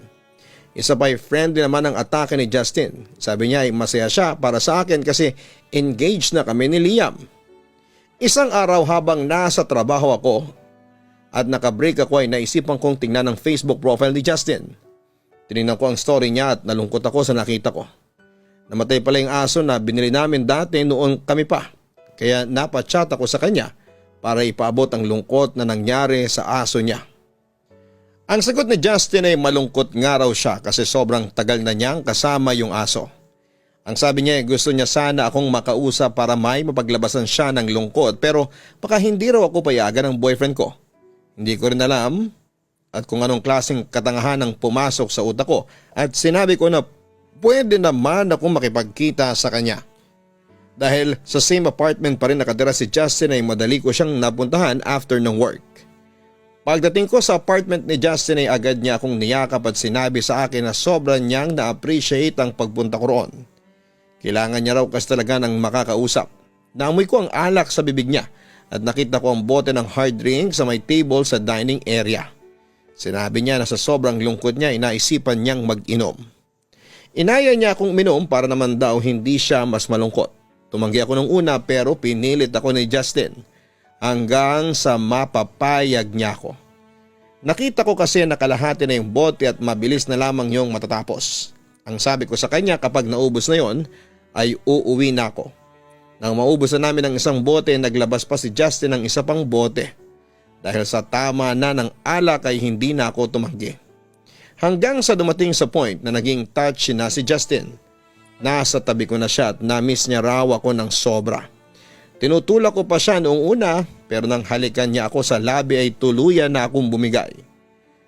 Isa pa'y friendly naman ang atake ni Justin. Sabi niya ay masaya siya para sa akin kasi engaged na kami ni Liam. Isang araw habang nasa trabaho ako at nakabreak ako ay naisipan kong tingnan ang Facebook profile ni Justin. Tinignan ko ang story niya at nalungkot ako sa nakita ko. Namatay pala yung aso na binili namin dati noon kami pa. Kaya napachat ako sa kanya para ipaabot ang lungkot na nangyari sa aso niya. Ang sagot ni Justin ay malungkot nga raw siya kasi sobrang tagal na niyang kasama yung aso. Ang sabi niya ay gusto niya sana akong makausap para may mapaglabasan siya ng lungkot pero baka hindi raw ako payagan ng boyfriend ko. Hindi ko rin alam at kung anong klaseng katangahan ang pumasok sa utak ko at sinabi ko na pwede naman akong makipagkita sa kanya. Dahil sa same apartment pa rin nakatira si Justin ay madali ko siyang napuntahan after ng work. Pagdating ko sa apartment ni Justin ay agad niya akong niyakap at sinabi sa akin na sobrang niyang na-appreciate ang pagpunta ko roon. Kailangan niya raw kasi talaga ng makakausap. Naamoy ko ang alak sa bibig niya at nakita ko ang bote ng hard drink sa may table sa dining area. Sinabi niya na sa sobrang lungkot niya inaisipan niyang mag-inom. Inaya niya akong uminom para naman daw hindi siya mas malungkot. Tumanggi ako nung una pero pinilit ako ni Justin hanggang sa mapapayag niya ako. Nakita ko kasi nakalahati na yung bote at mabilis na lamang yung matatapos. Ang sabi ko sa kanya kapag naubos na yon ay uuwi na ako. Nang maubos na namin ang isang bote, naglabas pa si Justin ng isa pang bote. Dahil sa tama na ng alak ay hindi na ako tumanggi. Hanggang sa dumating sa point na naging touchy na si Justin. Nasa tabi ko na siya at na-miss niya raw ako ng sobra. Tinutulak ko pa siya noong una pero nang halikan niya ako sa labi ay tuluyan na akong bumigay.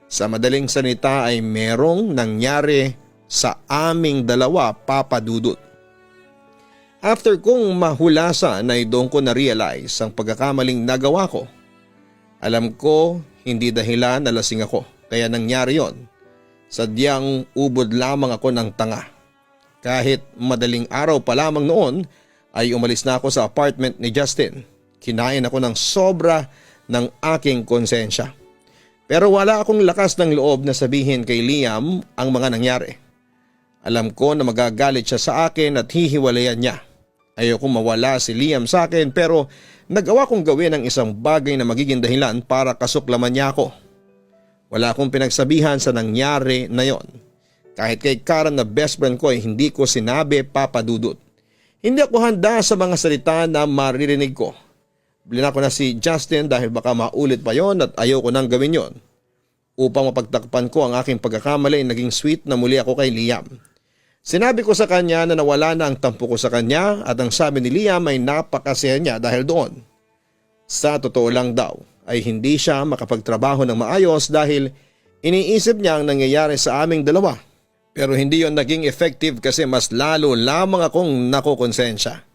Sa madaling salita ay merong nangyari sa aming dalawa, Papa Dudut. After kong mahulasan ay doon ko na-realize ang pagkakamaling nagawa ko. Alam ko hindi dahilan na lasing ako kaya nangyari yon. Sadyang ubod lamang ako ng tanga. Kahit madaling araw pa lamang noon ay umalis na ako sa apartment ni Justin. Kinain ako ng sobra ng aking konsensya. Pero wala akong lakas ng loob na sabihin kay Liam ang mga nangyari. Alam ko na magagalit siya sa akin at hihiwalayan niya. Ayokong mawala si Liam sa akin pero nagawa kong gawin ang isang bagay na magiging dahilan para kasuklaman niya ako. Wala akong pinagsabihan sa nangyari na yon. Kahit kay Karen na best friend ko ay hindi ko sinabi, Papa Dudut. Hindi ako handa sa mga salita na maririnig ko. Bilhin ko na si Justin dahil baka maulit pa yon at ayoko nang gawin yon. Upang mapagtakpan ko ang aking pagkakamali, naging sweet na muli ako kay Liam. Sinabi ko sa kanya na nawala na ang tampo ko sa kanya at ang sabi ni Liam ay napakasaya niya dahil doon. Sa totoo lang daw ay hindi siya makapagtrabaho ng maayos dahil iniisip niya ang nangyayari sa aming dalawa. Pero hindi yon naging effective kasi mas lalo lamang akong nakokonsensya.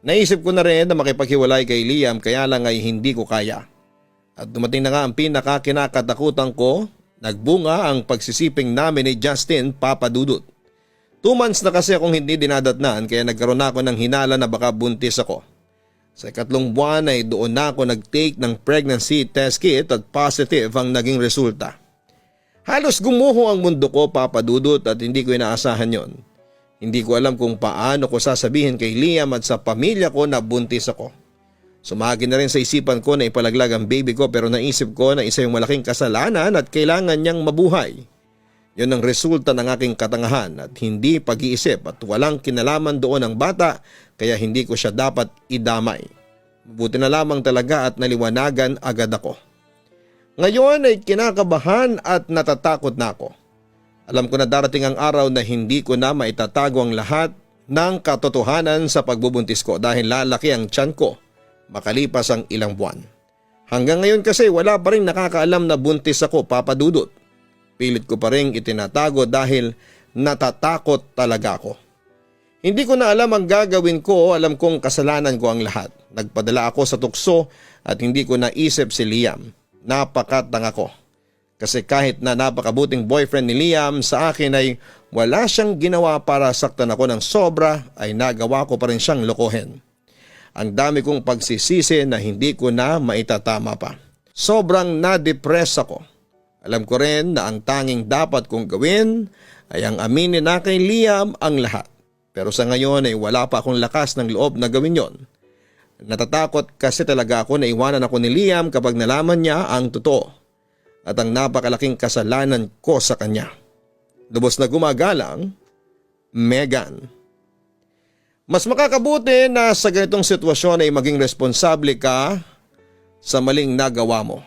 Naisip ko na rin na makipaghiwalay kay Liam kaya lang ay hindi ko kaya. At dumating na nga ang pinakakinakatakutan ko, nagbunga ang pagsisiping namin ni Justin, Papa Dudut. 2 months na kasi akong hindi dinadatnan kaya nagkaroon ako ng hinala na baka buntis ako. Sa 3 buwan ay doon na ako nag-take ng pregnancy test kit at positive ang naging resulta. Halos gumuho ang mundo ko, Papa Dudut, at hindi ko inaasahan yon. Hindi ko alam kung paano ko sasabihin kay Liam at sa pamilya ko na buntis ako. Sumagi na rin sa isipan ko na ipalaglag ang baby ko pero naisip ko na isa yung malaking kasalanan at kailangan niyang mabuhay. Yon ang resulta ng aking katangahan at hindi pag-iisip at walang kinalaman doon ang bata kaya hindi ko siya dapat idamay. Mabuti na lamang talaga at naliwanagan agad ako. Ngayon ay kinakabahan at natatakot na ako. Alam ko na darating ang araw na hindi ko na maitatago ang lahat ng katotohanan sa pagbubuntis ko dahil lalaki ang tiyan ko makalipas ang ilang buwan. Hanggang ngayon kasi wala pa rin nakakaalam na buntis ako, Papa Dudut. Pilit ko pa rin itinatago dahil natatakot talaga ako. Hindi ko na alam ang gagawin ko, alam kong kasalanan ko ang lahat. Nagpadala ako sa tukso at hindi ko naisip si Liam. Napakatanga ko. Kasi kahit na napakabuting boyfriend ni Liam sa akin ay wala siyang ginawa para saktan ako ng sobra ay nagawa ko pa rin siyang lokohin. Ang dami kong pagsisisi na hindi ko na maitatama pa. Sobrang na-depress ako. Alam ko rin na ang tanging dapat kong gawin ay ang aminin na kay Liam ang lahat. Pero sa ngayon ay wala pa akong lakas ng loob na gawin yon. Natatakot kasi talaga ako na iwanan ako ni Liam kapag nalaman niya ang totoo at ang napakalaking kasalanan ko sa kanya. Lubos na gumagalang, Megan. Mas makakabuti na sa ganitong sitwasyon ay maging responsable ka sa maling nagawa mo.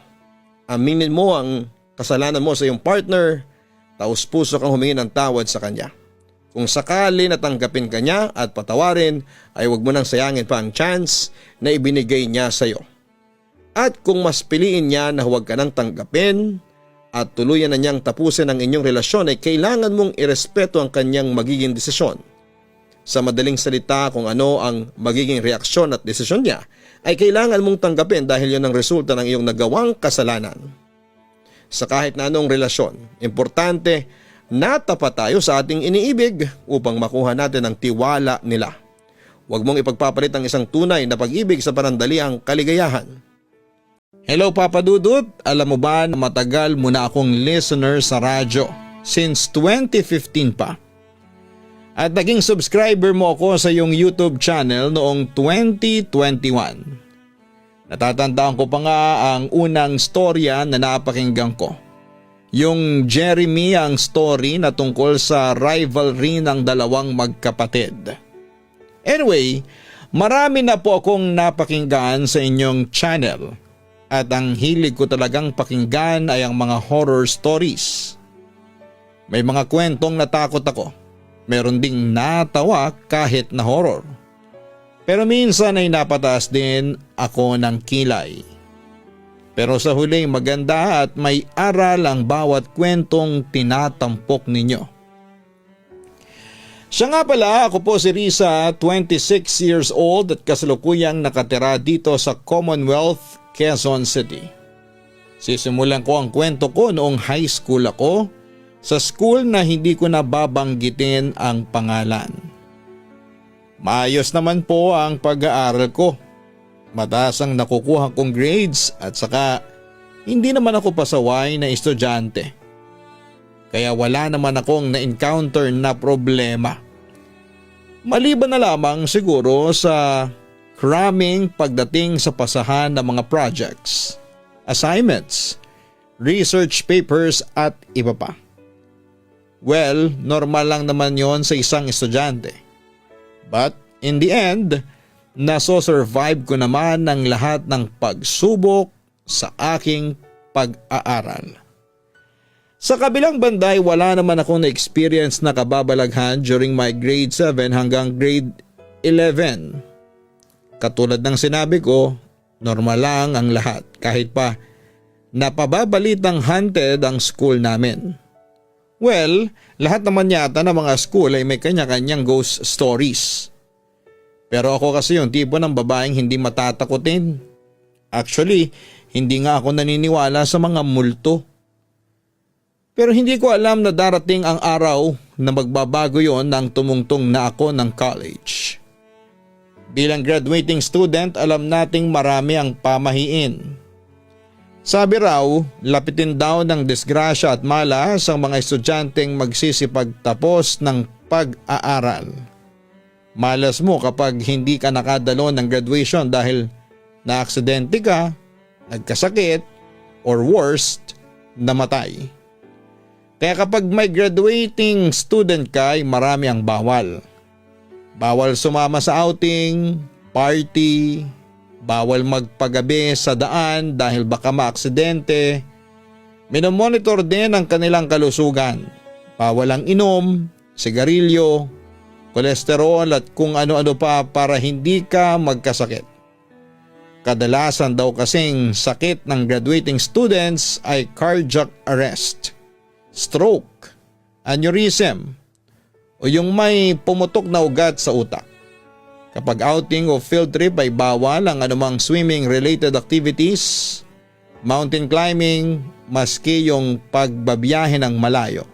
Aminin mo ang kasalanan mo sa iyong partner, taus-puso kang humingi ng tawad sa kanya. Kung sakali natanggapin ka niya at patawarin ay huwag mo nang sayangin pa ang chance na ibinigay niya sa iyo. At kung mas piliin niya na huwag ka nang tanggapin at tuluyan na niyang tapusin ang inyong relasyon ay kailangan mong irespeto ang kanyang magiging desisyon. Sa madaling salita, kung ano ang magiging reaksyon at desisyon niya ay kailangan mong tanggapin dahil yon ang resulta ng iyong nagawang kasalanan. Sa kahit na anong relasyon, importante na tapat tayo sa ating iniibig upang makuha natin ang tiwala nila. Huwag mong ipagpapalit ang isang tunay na pag-ibig sa panandaliang kaligayahan. Hello Papa Dudut, alam mo ba na matagal mo na akong listener sa radyo since 2015 pa. At naging subscriber mo ako sa iyong YouTube channel noong 2021. Natatandaan ko pa nga ang unang storya na napakinggan ko. Yung Jeremy ang story na tungkol sa rivalry ng dalawang magkapatid. Anyway, marami na po akong napakinggan sa inyong channel. At ang hilig ko talagang pakinggan ay ang mga horror stories. May mga kwentong natakot ako. Meron ding natawa kahit na horror. Pero minsan ay napataas din ako ng kilay. Pero sa huli maganda at may aral ang bawat kwentong tinatampok ninyo. Siya nga pala, ako po si Risa, 26 years old at kasalukuyang nakatira dito sa Commonwealth, Quezon City. Sisimulan ko ang kwento ko noong high school ako sa school na hindi ko nababanggitin ang pangalan. Maayos naman po ang pag-aaral ko. Mataas ang nakukuha kong grades at saka hindi naman ako pasaway na estudyante. Kaya wala naman akong na-encounter na problema. Maliban na lamang siguro sa cramming pagdating sa pasahan ng mga projects, assignments, research papers at iba pa. Well, normal lang naman yon sa isang estudyante. But in the end, naso-survive ko naman ang lahat ng pagsubok sa aking pag-aaral. Sa kabilang banday, wala naman akong na-experience na kababalaghan during my grade 7 hanggang grade 11. Katulad ng sinabi ko, normal lang ang lahat kahit pa napababalitang haunted ang school namin. Well, lahat naman yata ng mga school ay may kanya-kanyang ghost stories. Pero ako kasi yung tipo ng babaeng hindi matatakotin. Actually, hindi nga ako naniniwala sa mga multo. Pero hindi ko alam na darating ang araw na magbabago yon nang tumungtong na ako ng college. Bilang graduating student, alam nating marami ang pamahiin. Sabi raw, lapitin daw ng disgrasya at malas ang mga estudyanteng magsisipagtapos ng pag-aaral. Malas mo kapag hindi ka nakadalo ng graduation dahil naaksidente ka, nagkasakit, or worst, namatay. Kaya kapag may graduating student ka ay marami ang bawal. Bawal sumama sa outing, party, bawal magpagabi sa daan dahil baka maaksidente. Minomonitor din ang kanilang kalusugan. Bawal ang inom, sigarilyo, kolesterol at kung ano-ano pa para hindi ka magkasakit. Kadalasan daw kasing sakit ng graduating students ay cardiac arrest, stroke, aneurysm o yung may pumutok na ugat sa utak. Kapag outing o field trip ay bawal ang anumang swimming related activities, mountain climbing, maski yung pagbabiyahe ng malayo.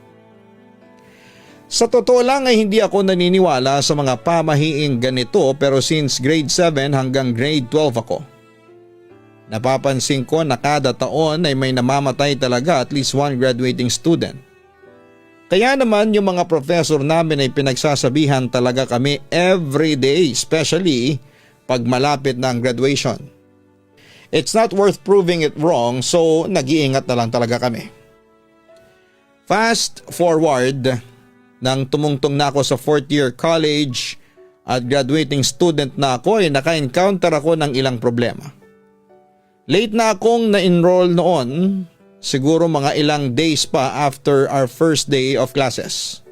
Sa totoo lang ay hindi ako naniniwala sa mga pamahiing ganito pero since grade 7 hanggang grade 12 ako. Napapansin ko na kada taon ay may namamatay talaga at least one graduating student. Kaya naman yung mga professor namin ay pinagsasabihan talaga kami every day, especially pag malapit na ang graduation. It's not worth proving it wrong so nag-iingat na lang talaga kami. Fast forward, nang tumungtong na ako sa 4th year college at graduating student na ako ay naka-encounter ako ng ilang problema. Late na akong na-enroll noon, siguro mga ilang days pa after our first day of classes.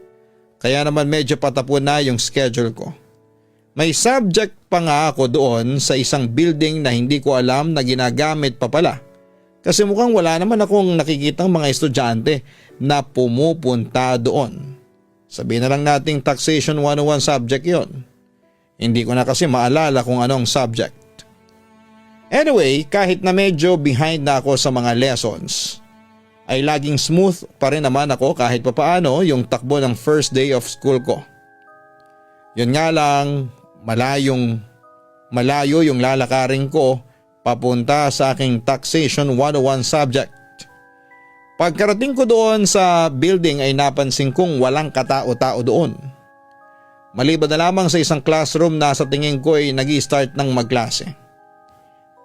Kaya naman medyo patapon na yung schedule ko. May subject pa nga ako doon sa isang building na hindi ko alam na ginagamit pa pala. Kasi mukhang wala naman akong nakikitang mga estudyante na pumupunta doon. Sabihin na lang nating Taxation 101 subject yon. Hindi ko na kasi maalala kung anong subject. Anyway, kahit na medyo behind na ako sa mga lessons, ay laging smooth pa rin naman ako kahit papaano yung takbo ng first day of school ko. Yun nga lang, malayo yung lalakarin ko papunta sa aking Taxation 101 subject. Pagkarating ko doon sa building ay napansin kong walang katao-tao doon. Maliban na lamang sa isang classroom na sa tingin ko ay nag-i-start ng magklase.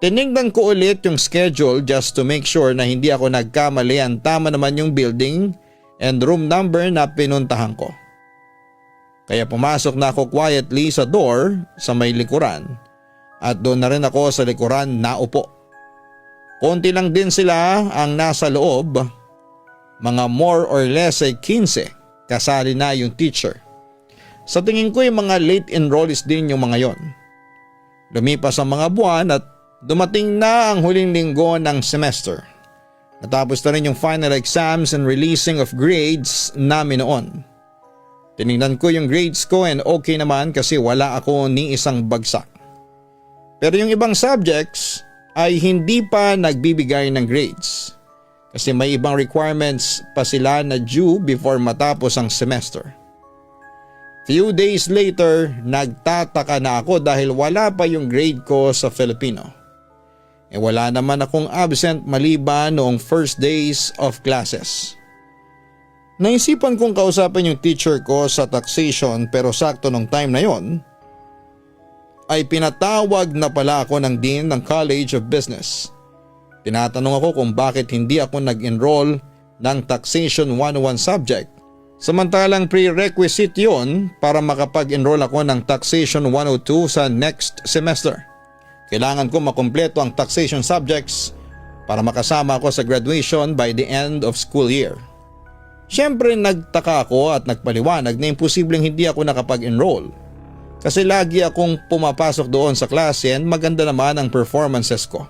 Tinignan ko ulit yung schedule just to make sure na hindi ako nagkamali, ang tama naman yung building and room number na pinuntahan ko. Kaya pumasok na ako quietly sa door sa may likuran at doon na rin ako sa likuran naupo. Konti lang din sila ang nasa loob, mga more or less ay 15, kasali na yung teacher. Sa tingin ko yung mga late enrollees din yung mga yon. Lumipas ang mga buwan at dumating na ang huling linggo ng semester. Natapos na rin yung final exams and releasing of grades namin noon. Tinignan ko yung grades ko and okay naman kasi wala ako ni isang bagsak. Pero yung ibang subjects ay hindi pa nagbibigay ng grades kasi may ibang requirements pa sila na due before matapos ang semester. Few days later, nagtataka na ako dahil wala pa yung grade ko sa Filipino. Wala naman akong absent maliban noong first days of classes. Naisipan kong kausapin yung teacher ko sa taxation pero sakto nung time na yon ay pinatawag na pala ako ng Dean ng College of Business. Tinatanong ako kung bakit hindi ako nag-enroll ng Taxation 101 subject. Samantalang prerequisite yon para makapag-enroll ako ng Taxation 102 sa next semester. Kailangan ko makumpleto ang taxation subjects para makasama ako sa graduation by the end of school year. Siyempre nagtaka ako at nagpaliwanag na imposibleng hindi ako nakapag-enroll. Kasi lagi akong pumapasok doon sa klase and maganda naman ang performances ko.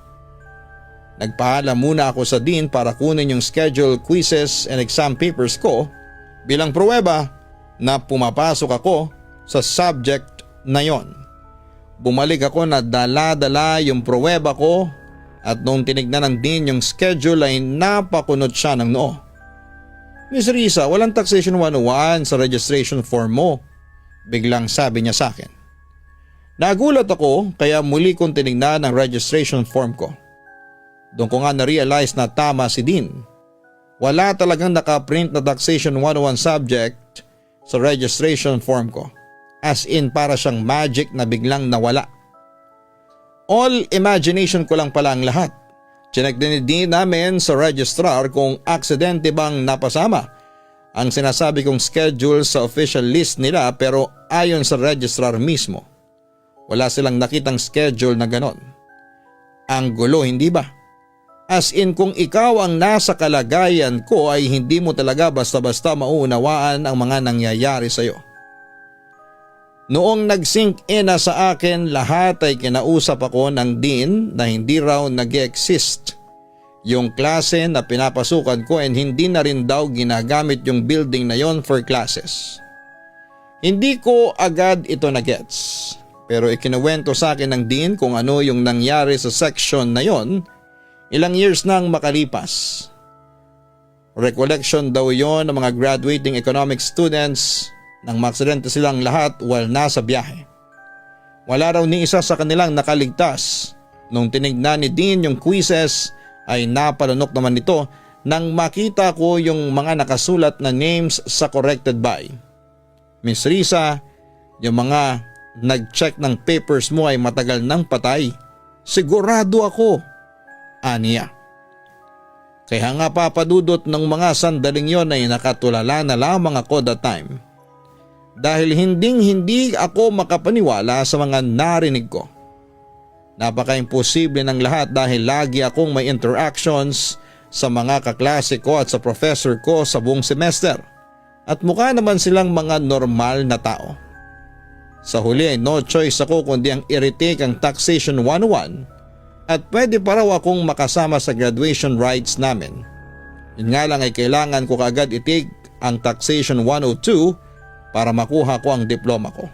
Nagpaalam muna ako sa dean para kunin yung schedule, quizzes and exam papers ko bilang pruweba na pumapasok ako sa subject na yon. Bumalik ako na dala-dala yung pruweba ko at nung tinignan ng dean yung schedule ay napakunot siya ng noo. Miss Risa, walang Taxation 101 sa registration form mo. Biglang sabi niya sa akin. Nagulat ako kaya muli kong tinignan ang registration form ko. Doon ko nga na-realize na tama si Dean. Wala talagang nakaprint na Taxation 101 subject sa registration form ko. As in para siyang magic na biglang nawala. All imagination ko lang pala ang lahat. Chinek din ni Dean namin sa registrar kung aksidente bang napasama ang sinasabi kong schedule sa official list nila pero ayon sa registrar mismo, wala silang nakitang schedule na ganon. Ang gulo, hindi ba? As in kung ikaw ang nasa kalagayan ko ay hindi mo talaga basta-basta mauunawaan ang mga nangyayari sa iyo. Noong nag-sink in na sa akin lahat ay kinausap ako ng dean na hindi raw nag-exist yung klase na pinapasukan ko and hindi na rin daw ginagamit yung building na yon for classes. Hindi ko agad ito na-gets pero ikinuwento sa akin ng dean kung ano yung nangyari sa section na yon ilang years nang makalipas. Recollection daw yon ng mga graduating economics students nang maaksidente silang lahat while nasa biyahe. Wala raw ni isa sa kanilang nakaligtas. Nung tinignan ni Dean yung quizzes ay napalunok naman ito nang makita ko yung mga nakasulat na names sa corrected by. Miss Risa, yung mga nag-check ng papers mo ay matagal nang patay. Sigurado ako, aniya. Kaya nga papadudot ng mga sandaling yon ay nakatulala na lamang ako that time. Dahil hindi ako makapaniwala sa mga narinig ko. Napaka-imposible ng lahat dahil lagi akong may interactions sa mga kaklase ko at sa professor ko sa buong semester. At mukha naman silang mga normal na tao. Sa huli ay no choice ako kundi ang i-retake ang Taxation 101 at pwede pa raw akong makasama sa graduation rites namin. Yun nga lang ay kailangan ko kaagad i-take ang Taxation 102 para makuha ko ang diploma ko.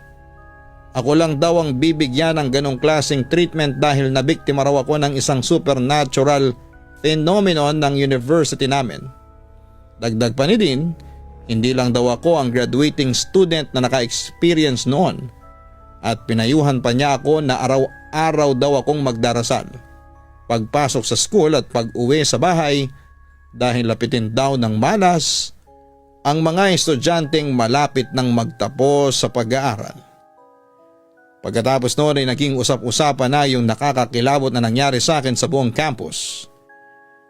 Ako lang daw ang bibigyan ng ganong klaseng treatment dahil nabiktima raw ako ng isang supernatural phenomenon ng university namin. Dagdag pa ni Dean, hindi lang daw ako ang graduating student na naka-experience noon at pinayuhan pa niya ako na araw-araw daw akong magdarasal. Pagpasok sa school at pag-uwi sa bahay dahil lapitin daw ng malas ang mga estudyanteng malapit nang magtapos sa pag-aaral. Pagkatapos noon ay naging usap-usapan na yung nakakakilabot na nangyari sa akin sa buong campus.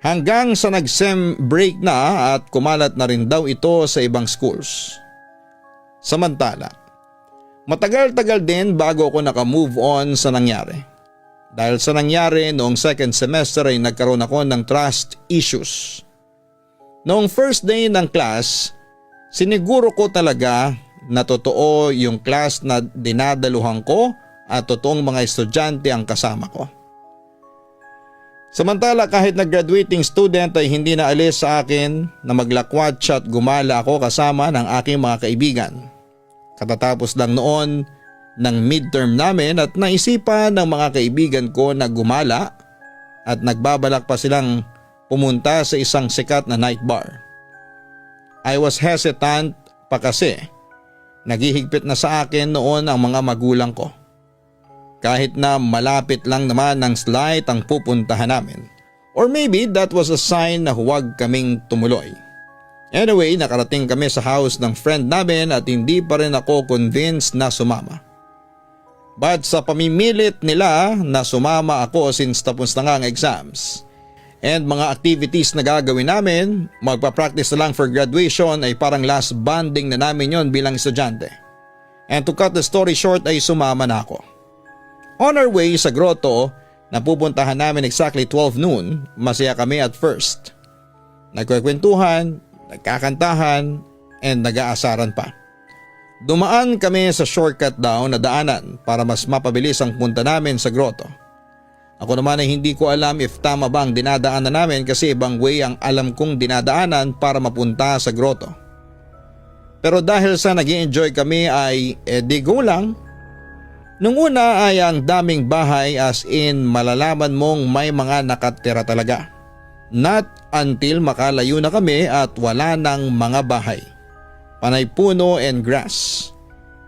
Hanggang sa nag-sem break na at kumalat na rin daw ito sa ibang schools. Samantala, matagal-tagal din bago ako naka-move on sa nangyari. Dahil sa nangyari noong second semester ay nagkaroon ako ng trust issues. Noong first day ng class, siniguro ko talaga na totoo yung class na dinadaluhan ko at totoong mga estudyante ang kasama ko. Samantala kahit nag-graduating student ay hindi na alis sa akin na maglakwat siya at gumala ako kasama ng aking mga kaibigan. Katatapos lang noon ng midterm namin at naisipan ng mga kaibigan ko na gumala at nagbabalak pa silang pumunta sa isang sikat na night bar. I was hesitant pa kasi naghihigpit na sa akin noon ang mga magulang ko. Kahit na malapit lang naman ng slight ang pupuntahan namin. Or maybe that was a sign na huwag kaming tumuloy. Anyway, nakarating kami sa house ng friend namin at hindi pa rin ako convinced na sumama. But sa pamimilit nila na sumama ako since tapos na nga ang exams and mga activities na gagawin namin, magpa-practice na lang for graduation ay parang last bonding na namin yon bilang estudyante. And to cut the story short ay sumama na ako. On our way sa grotto na pupuntahan namin exactly 12 noon, masaya kami at first. Nagkwekwentuhan, nagkakantahan, and nag-aasaran pa. Dumaan kami sa shortcut daw na daanan para mas mapabilis ang punta namin sa grotto. Ako naman ay hindi ko alam if tama ba ang dinadaanan namin kasi ibang way ang alam kong dinadaanan para mapunta sa grotto. Pero dahil sa nag-i-enjoy kami ay di go lang. Nung una ay ang daming bahay as in malalaman mong may mga nakatira talaga. Not until makalayo na kami at wala nang mga bahay. Panay puno and grass.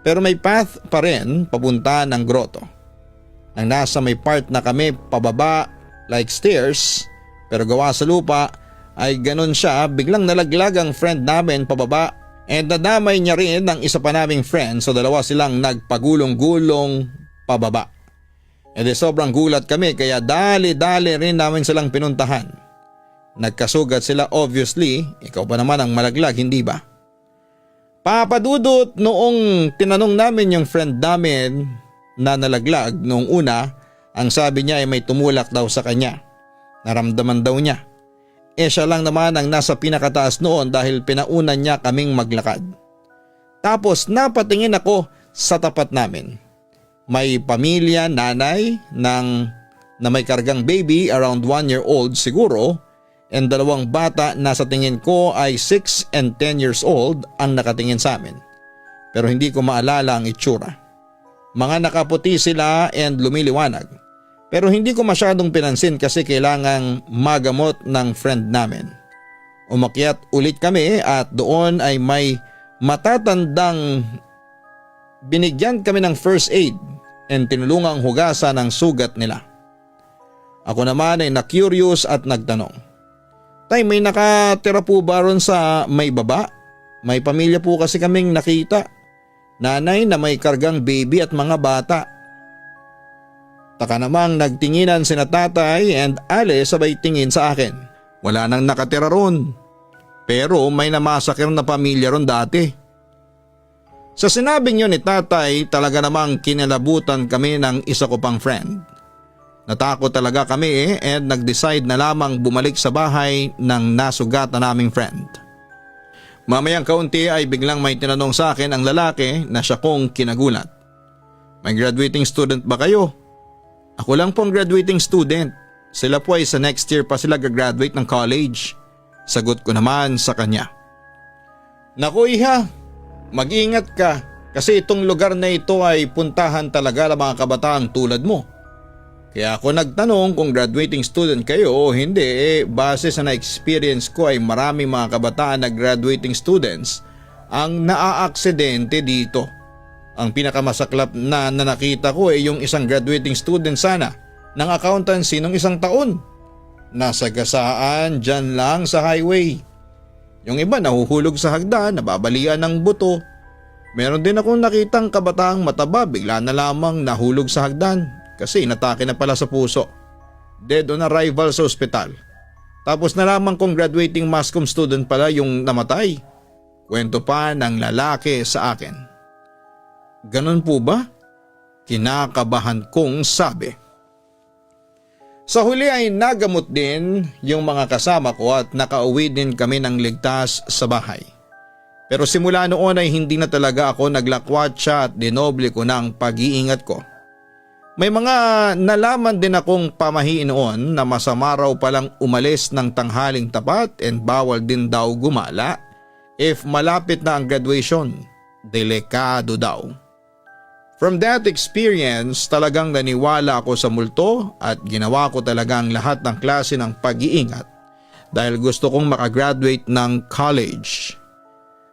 Pero may path pa rin papunta ng grotto. Nang nasa may part na kami pababa like stairs pero gawa sa lupa ay ganun siya, biglang nalaglag ang friend namin pababa and nadamay niya rin ang isa pa naming friend, so dalawa silang nagpagulong-gulong pababa. E di sobrang gulat kami kaya dali-dali rin namin silang pinuntahan. Nagkasugat sila obviously, ikaw pa naman ang malaglag, hindi ba? Papadudot, noong tinanong namin yung friend namin na nalaglag noong una, ang sabi niya ay may tumulak daw sa kanya. Naramdaman daw niya. Siya lang naman ang nasa pinakataas noon dahil pinaunan niya kaming maglakad. Tapos napatingin ako sa tapat namin. May pamilya, nanay na may kargang baby around 1 year old siguro, and dalawang bata na sa tingin ko ay 6 and 10 years old ang nakatingin sa amin. Pero hindi ko maalala ang itsura. Mga nakaputi sila and lumiliwanag. Pero hindi ko masyadong pinansin kasi kailangang magamot ng friend namin. Umakyat ulit kami at doon ay may matatandang binigyan kami ng first aid and tinulungang hugasan ang sugat nila. Ako naman ay na-curious at nagtanong, "Tay, may nakatira po ba ron sa may baba? May pamilya po kasi kaming nakita. Nanay na may kargang baby at mga bata." Taka namang nagtinginan sina tatay and Ale sabay tingin sa akin. Wala nang nakatira ron. Pero may namasakir na pamilya ron dati. Sa sinabing yun ni tatay, talaga namang kinalabutan kami ng isa ko pang friend. Natakot talaga kami and nag-decide na lamang bumalik sa bahay ng nasugatan naming friend. Mamayang kaunti ay biglang may tinanong sa akin ang lalaki na siya kong kinagulat. "May graduating student ba kayo?" "Ako lang pong graduating student. Sila po ay sa next year pa sila gagraduate ng college." Sagot ko naman sa kanya. "Naku iha, mag-ingat ka kasi itong lugar na ito ay puntahan talaga ng mga kabataang tulad mo. Kaya ako nagtanong kung graduating student kayo o hindi, base sa na-experience ko ay maraming mga kabataan na graduating students ang naaaksidente dito. Ang pinakamasaklap na nakita ko ay yung isang graduating student sana ng accountancy nung isang taon. Nasagasaan dyan lang sa highway. Yung iba nahuhulog sa hagdan, nababalian ng buto. Meron din akong nakitang kabataang mataba, bigla na lamang nahulog sa hagdan. Kasi inatake na pala sa puso. Dead on arrival sa ospital. Tapos nalaman kong graduating mass comm student pala yung namatay. Kwento pa ng lalaki sa akin. Ganun po ba? Kinakabahan kong sabi. Sa huli ay nagamot din yung mga kasama ko at nakauwi din kami ng ligtas sa bahay. Pero simula noon ay hindi na talaga ako naglakwatsa at dinoble ko ng pag-iingat ko. May mga nalaman din akong pamahiin noon na masama raw palang umalis ng tanghaling tapat and bawal din daw gumala if malapit na ang graduation. delikado daw. From that experience, talagang naniwala ako sa multo at ginawa ko talagang lahat ng klase ng pag-iingat dahil gusto kong makagraduate ng college.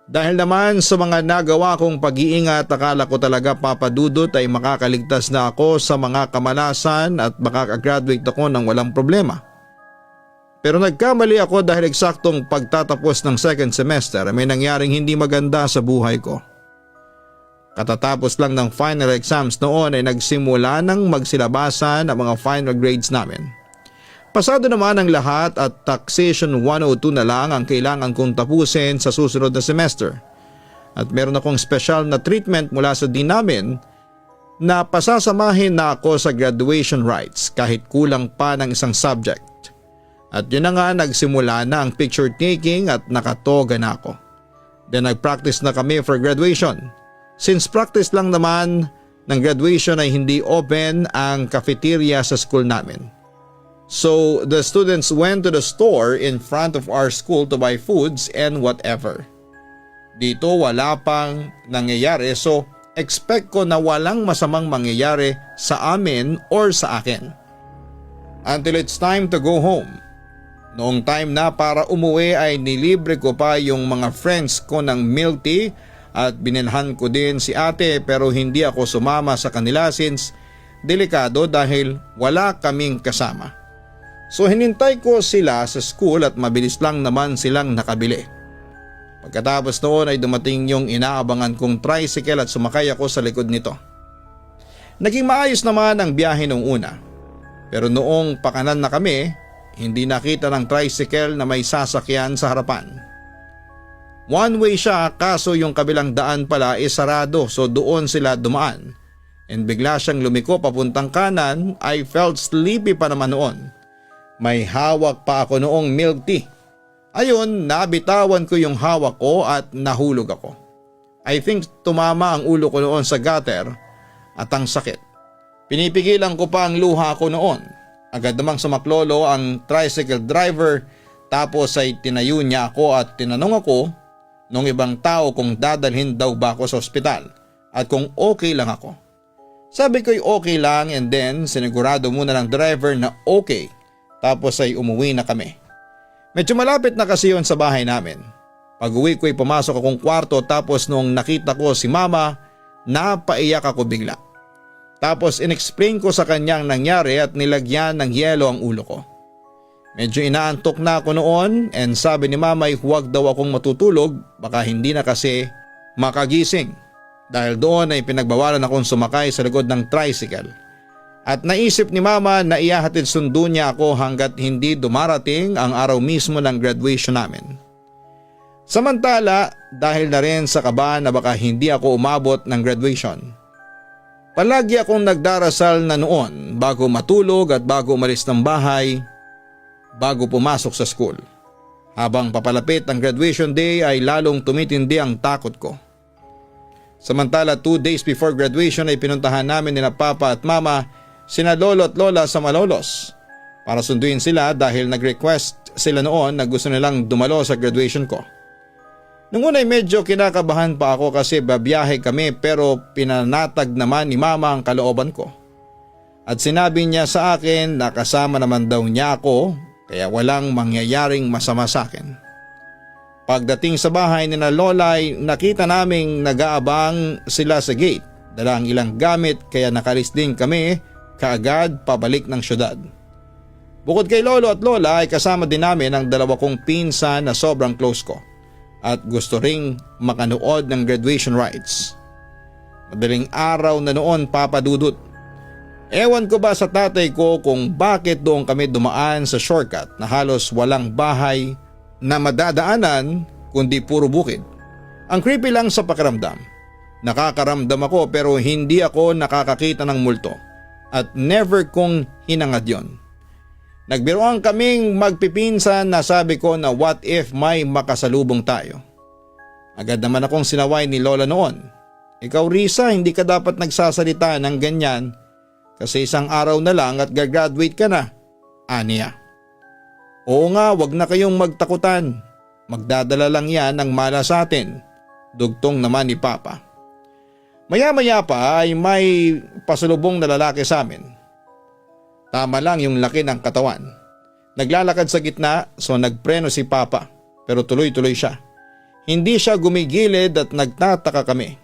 Dahil naman sa mga nagawa kong pag-iingat, akala ko talaga papadudot ay makakaligtas na ako sa mga kamalasan at makakagraduate ako ng walang problema. Pero nagkamali ako dahil eksaktong pagtatapos ng second semester may nangyaring hindi maganda sa buhay ko. Katatapos lang ng final exams noon ay nagsimula nang magsilabasan ang mga final grades namin. Pasado naman ang lahat at taxation 102 na lang ang kailangan kong tapusin sa susunod na semester. At meron akong special na treatment mula sa dean namin na pasasamahin na ako sa graduation rites kahit kulang pa ng isang subject. At yun na nga, nagsimula na ang picture taking at nakatoga na ako. Then nagpractice na kami for graduation. Since practice lang naman ng graduation ay hindi open ang cafeteria sa school namin. So the students went to the store in front of our school to buy foods and whatever. Dito wala pang nangyayari, so expect ko na walang masamang mangyayari sa amin or sa akin. Until it's time to go home. Noong time na para umuwi ay nilibre ko pa yung mga friends ko ng milk tea at binilhan ko din si ate, pero hindi ako sumama sa kanila since delikado dahil wala kaming kasama. So hinintay ko sila sa school at mabilis lang naman silang nakabili. Pagkatapos noon ay dumating yung inaabangan kong tricycle at sumakay ako sa likod nito. Naging maayos naman ang biyahe nung una. Pero noong pakanan na kami, hindi nakita ng tricycle na may sasakyan sa harapan. One way siya, kaso yung kabilang daan pala is sarado, so doon sila dumaan. And bigla siyang lumiko papuntang kanan. I felt sleepy pa naman noon. May hawak pa ako noong milk tea. Ayun, nabitawan ko yung hawak ko at nahulog ako. I think tumama ang ulo ko noon sa gutter at ang sakit. Pinipigilan ko pa ang luha ko noon. Agad namang sumaklolo ang tricycle driver, tapos ay tinayo niya ako at tinanong ako nung ibang tao kung dadalhin daw ba ako sa ospital at kung okay lang ako. Sabi ko'y okay lang, and then sinigurado muna ng driver na okay, tapos ay umuwi na kami. Medyo malapit na kasi yun sa bahay namin. Pag uwi ko'y pumasok akong kwarto, tapos nung nakita ko si mama, napaiyak ako bigla. Tapos inexplain ko sa kanyang nangyari at nilagyan ng yelo ang ulo ko. Medyo inaantok na ako noon, and sabi ni mama ay huwag daw akong matutulog, baka hindi na kasi makagising. Dahil doon ay pinagbawalan akong sumakay sa likod ng tricycle. At naisip ni mama na ihahatid sundo niya ako hanggat hindi dumarating ang araw mismo ng graduation namin. Samantala, dahil na rin sa kaba na baka hindi ako umabot ng graduation, palagi akong nagdarasal na noon bago matulog at bago umalis ng bahay, bago pumasok sa school. Habang papalapit ang graduation day ay lalong tumitindi ang takot ko. Samantala 2 days before graduation ay pinuntahan namin nila papa at mama sina lolo at lola sa Malolos para sunduin sila dahil nag-request sila noon na gusto nilang dumalo sa graduation ko. Nung una ay medyo kinakabahan pa ako kasi babiyahe kami, pero pinanatag naman ni mama ang kalooban ko. At sinabi niya sa akin na kasama naman daw niya ako, kaya walang mangyayaring masama sa akin. Pagdating sa bahay ni na lola ay nakita naming nag-aabang sila sa gate. Dala ang ilang gamit kaya nakalis din kami kaagad pabalik ng syudad. Bukod kay lolo at lola ay kasama din namin ang dalawa kong pinsan na sobrang close ko at gusto ring makanood ng graduation rites. Madaling araw na noon, Papa Dudut. Ewan ko ba sa tatay ko kung bakit doon kami dumaan sa shortcut na halos walang bahay na madadaanan kundi puro bukid. Ang creepy lang sa pakiramdam. Nakakaramdam ako pero hindi ako nakakakita ng multo at never kong hinangad yon. Nagbiroan kaming magpipinsan na sabi ko na what if may makasalubong tayo. Agad naman akong sinaway ni lola noon. Ikaw Risa, hindi ka dapat nagsasalita ng ganyan kasi isang araw na lang at gagraduate ka na. Aniya. Oo nga, wag na kayong magtakutan. Magdadala lang yan ng mala sa atin. Dugtong naman ni Papa. Maya-maya pa ay may pasalubong na lalaki sa amin. Tama lang yung laki ng katawan. Naglalakad sa gitna so nagpreno si Papa pero tuloy-tuloy siya. Hindi siya gumigilid at nagtataka kami.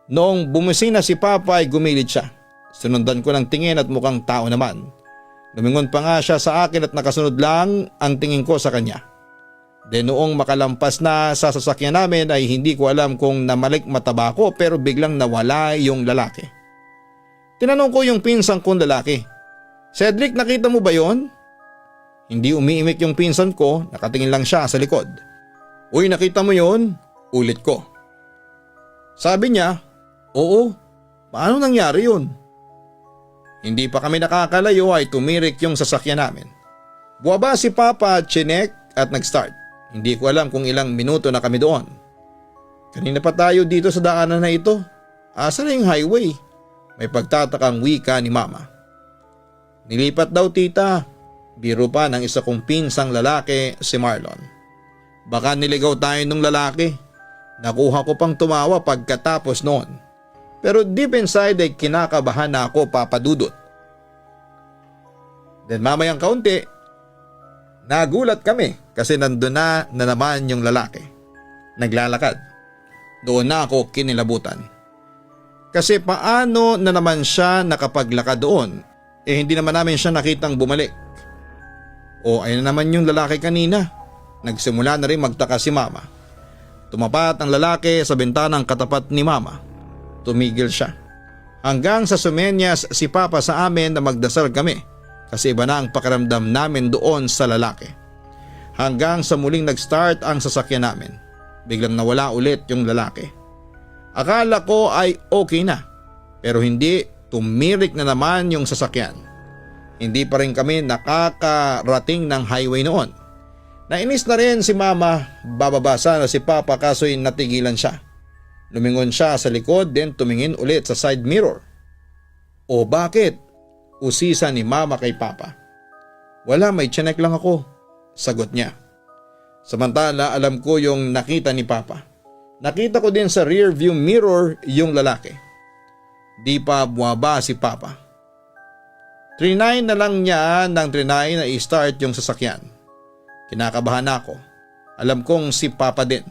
Noong bumisina si Papa ay gumilid siya. Sinundan ko ng tingin at mukhang tao naman. Lumingon pa nga siya sa akin at nakasunod lang ang tingin ko sa kanya. De noong makalampas na sa sasakyan namin ay hindi ko alam kung namalik mataba ko pero biglang nawala yung lalaki. Tinanong ko yung pinsang kong lalaki, "Cedric, nakita mo ba yon?" Hindi umiimik yung pinsan ko, nakatingin lang siya sa likod. "Uy, nakita mo yon?" Ulit ko. Sabi niya, "Oo, paano nangyari yun?" Hindi pa kami nakakalayo ay tumirik yung sasakyan namin. Buwaba si Papa at chinek at nag-start. Hindi ko alam kung ilang minuto na kami doon. "Kanina pa tayo dito sa daanan na ito. Asa na yung highway?" May pagtatakang wika ni Mama. "Nilipat daw, tita." Biro pa ng isa kong pinsang lalaki, si Marlon. "Baka niligaw tayo nung lalaki." Nakuha ko pang tumawa pagkatapos noon. Pero deep inside ay kinakabahan na ako, Papa Dudut. Then mamayang kaunti, nagulat kami kasi nandun na naman yung lalaki. Naglalakad. Doon na ako kinilabutan. Kasi paano na naman siya nakapaglakad doon? Hindi naman namin siya nakitang bumalik. O ayun na naman yung lalaki kanina. Nagsimula na rin magtaka si Mama. Tumapat ang lalaki sa bintanang katapat ni Mama. Tumigil siya. Hanggang sa sumenyas si Papa sa amin na magdasal kami. Kasi iba na ang pakiramdam namin doon sa lalaki. Hanggang sa muling nag-start ang sasakyan namin. Biglang nawala ulit yung lalaki. Akala ko ay okay na. Pero hindi, tumirik na naman yung sasakyan. Hindi pa rin kami nakakarating ng highway noon. Nainis na rin si Mama, bababa sana si Papa kaso'y natigilan siya. Lumingon siya sa likod then tumingin ulit sa side mirror. "O bakit?" Usisa ni Mama kay Papa. "Wala, may tiyanek lang ako," sagot niya. Samantala alam ko yung nakita ni Papa. Nakita ko din sa rear view mirror yung lalaki. Di pa buwaba si Papa. Trinay na lang niya ng trinay na i-start yung sasakyan. Kinakabahan ako. Alam kong si Papa din.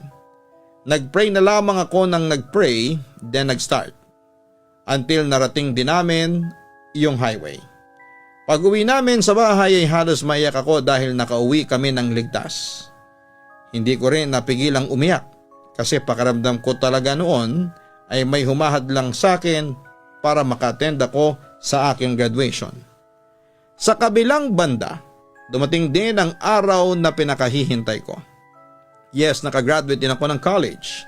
Nagpray na lamang ako nang nagpray, then nag-start. Until narating din namin yung highway. Pag uwi namin sa bahay ay halos maiyak ako dahil nakauwi kami ng ligtas. Hindi ko rin napigilang umiyak kasi pakiramdam ko talaga noon ay may humahad lang sa akin para maka-attend ako sa aking graduation. Sa kabilang banda, dumating din ang araw na pinakahihintay ko. Yes, nakagraduate din ako ng college.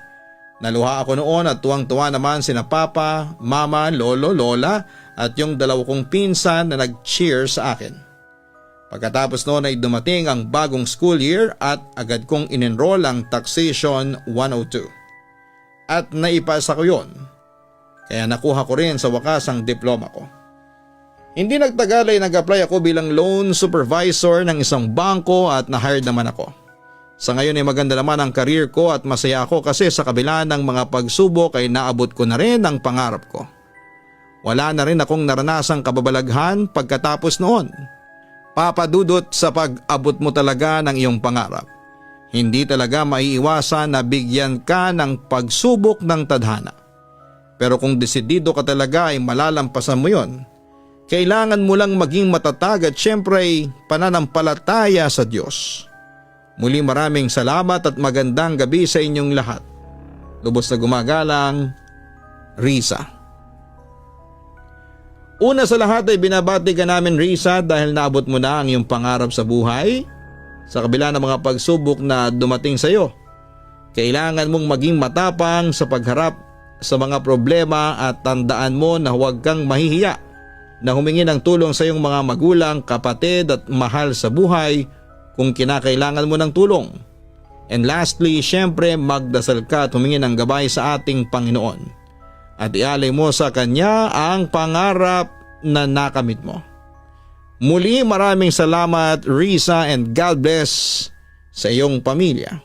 Naluha ako noon at tuwang-tuwa naman sina Papa, Mama, Lolo, Lola at yung dalawa kong pinsan na nag-cheer sa akin. Pagkatapos noon ay dumating ang bagong school year at agad kong in-enroll ang Taxation 102. At naipasa ko yon. Kaya nakuha ko rin sa wakas ang diploma ko. Hindi nagtagal ay nag-apply ako bilang loan supervisor ng isang bangko at na-hired naman ako. Sa ngayon ay maganda naman ang career ko at masaya ako kasi sa kabila ng mga pagsubok ay naabot ko na rin ang pangarap ko. Wala na rin akong naranasang kababalaghan pagkatapos noon. Papa Dudut, sa pag-abot mo talaga ng iyong pangarap, hindi talaga maiiwasan na bigyan ka ng pagsubok ng tadhana. Pero kung desidido ka talaga ay malalampasan mo yon. Kailangan mo lang maging matatag at syempre ay pananampalataya sa Diyos. Muli maraming salamat at magandang gabi sa inyong lahat. Lubos na gumagalang, Risa. Una sa lahat ay binabati ka namin, Risa, dahil naabot mo na ang iyong pangarap sa buhay. Sa kabila ng mga pagsubok na dumating sa iyo, kailangan mong maging matapang sa pagharap sa mga problema at tandaan mo na huwag kang mahihiya na humingi ng tulong sa iyong mga magulang, kapatid at mahal sa buhay kung kinakailangan mo ng tulong. And lastly, syempre magdasal ka at humingi ng gabay sa ating Panginoon at ialay mo sa Kanya ang pangarap na nakamit mo. Muli maraming salamat, Risa, and God bless sa iyong pamilya.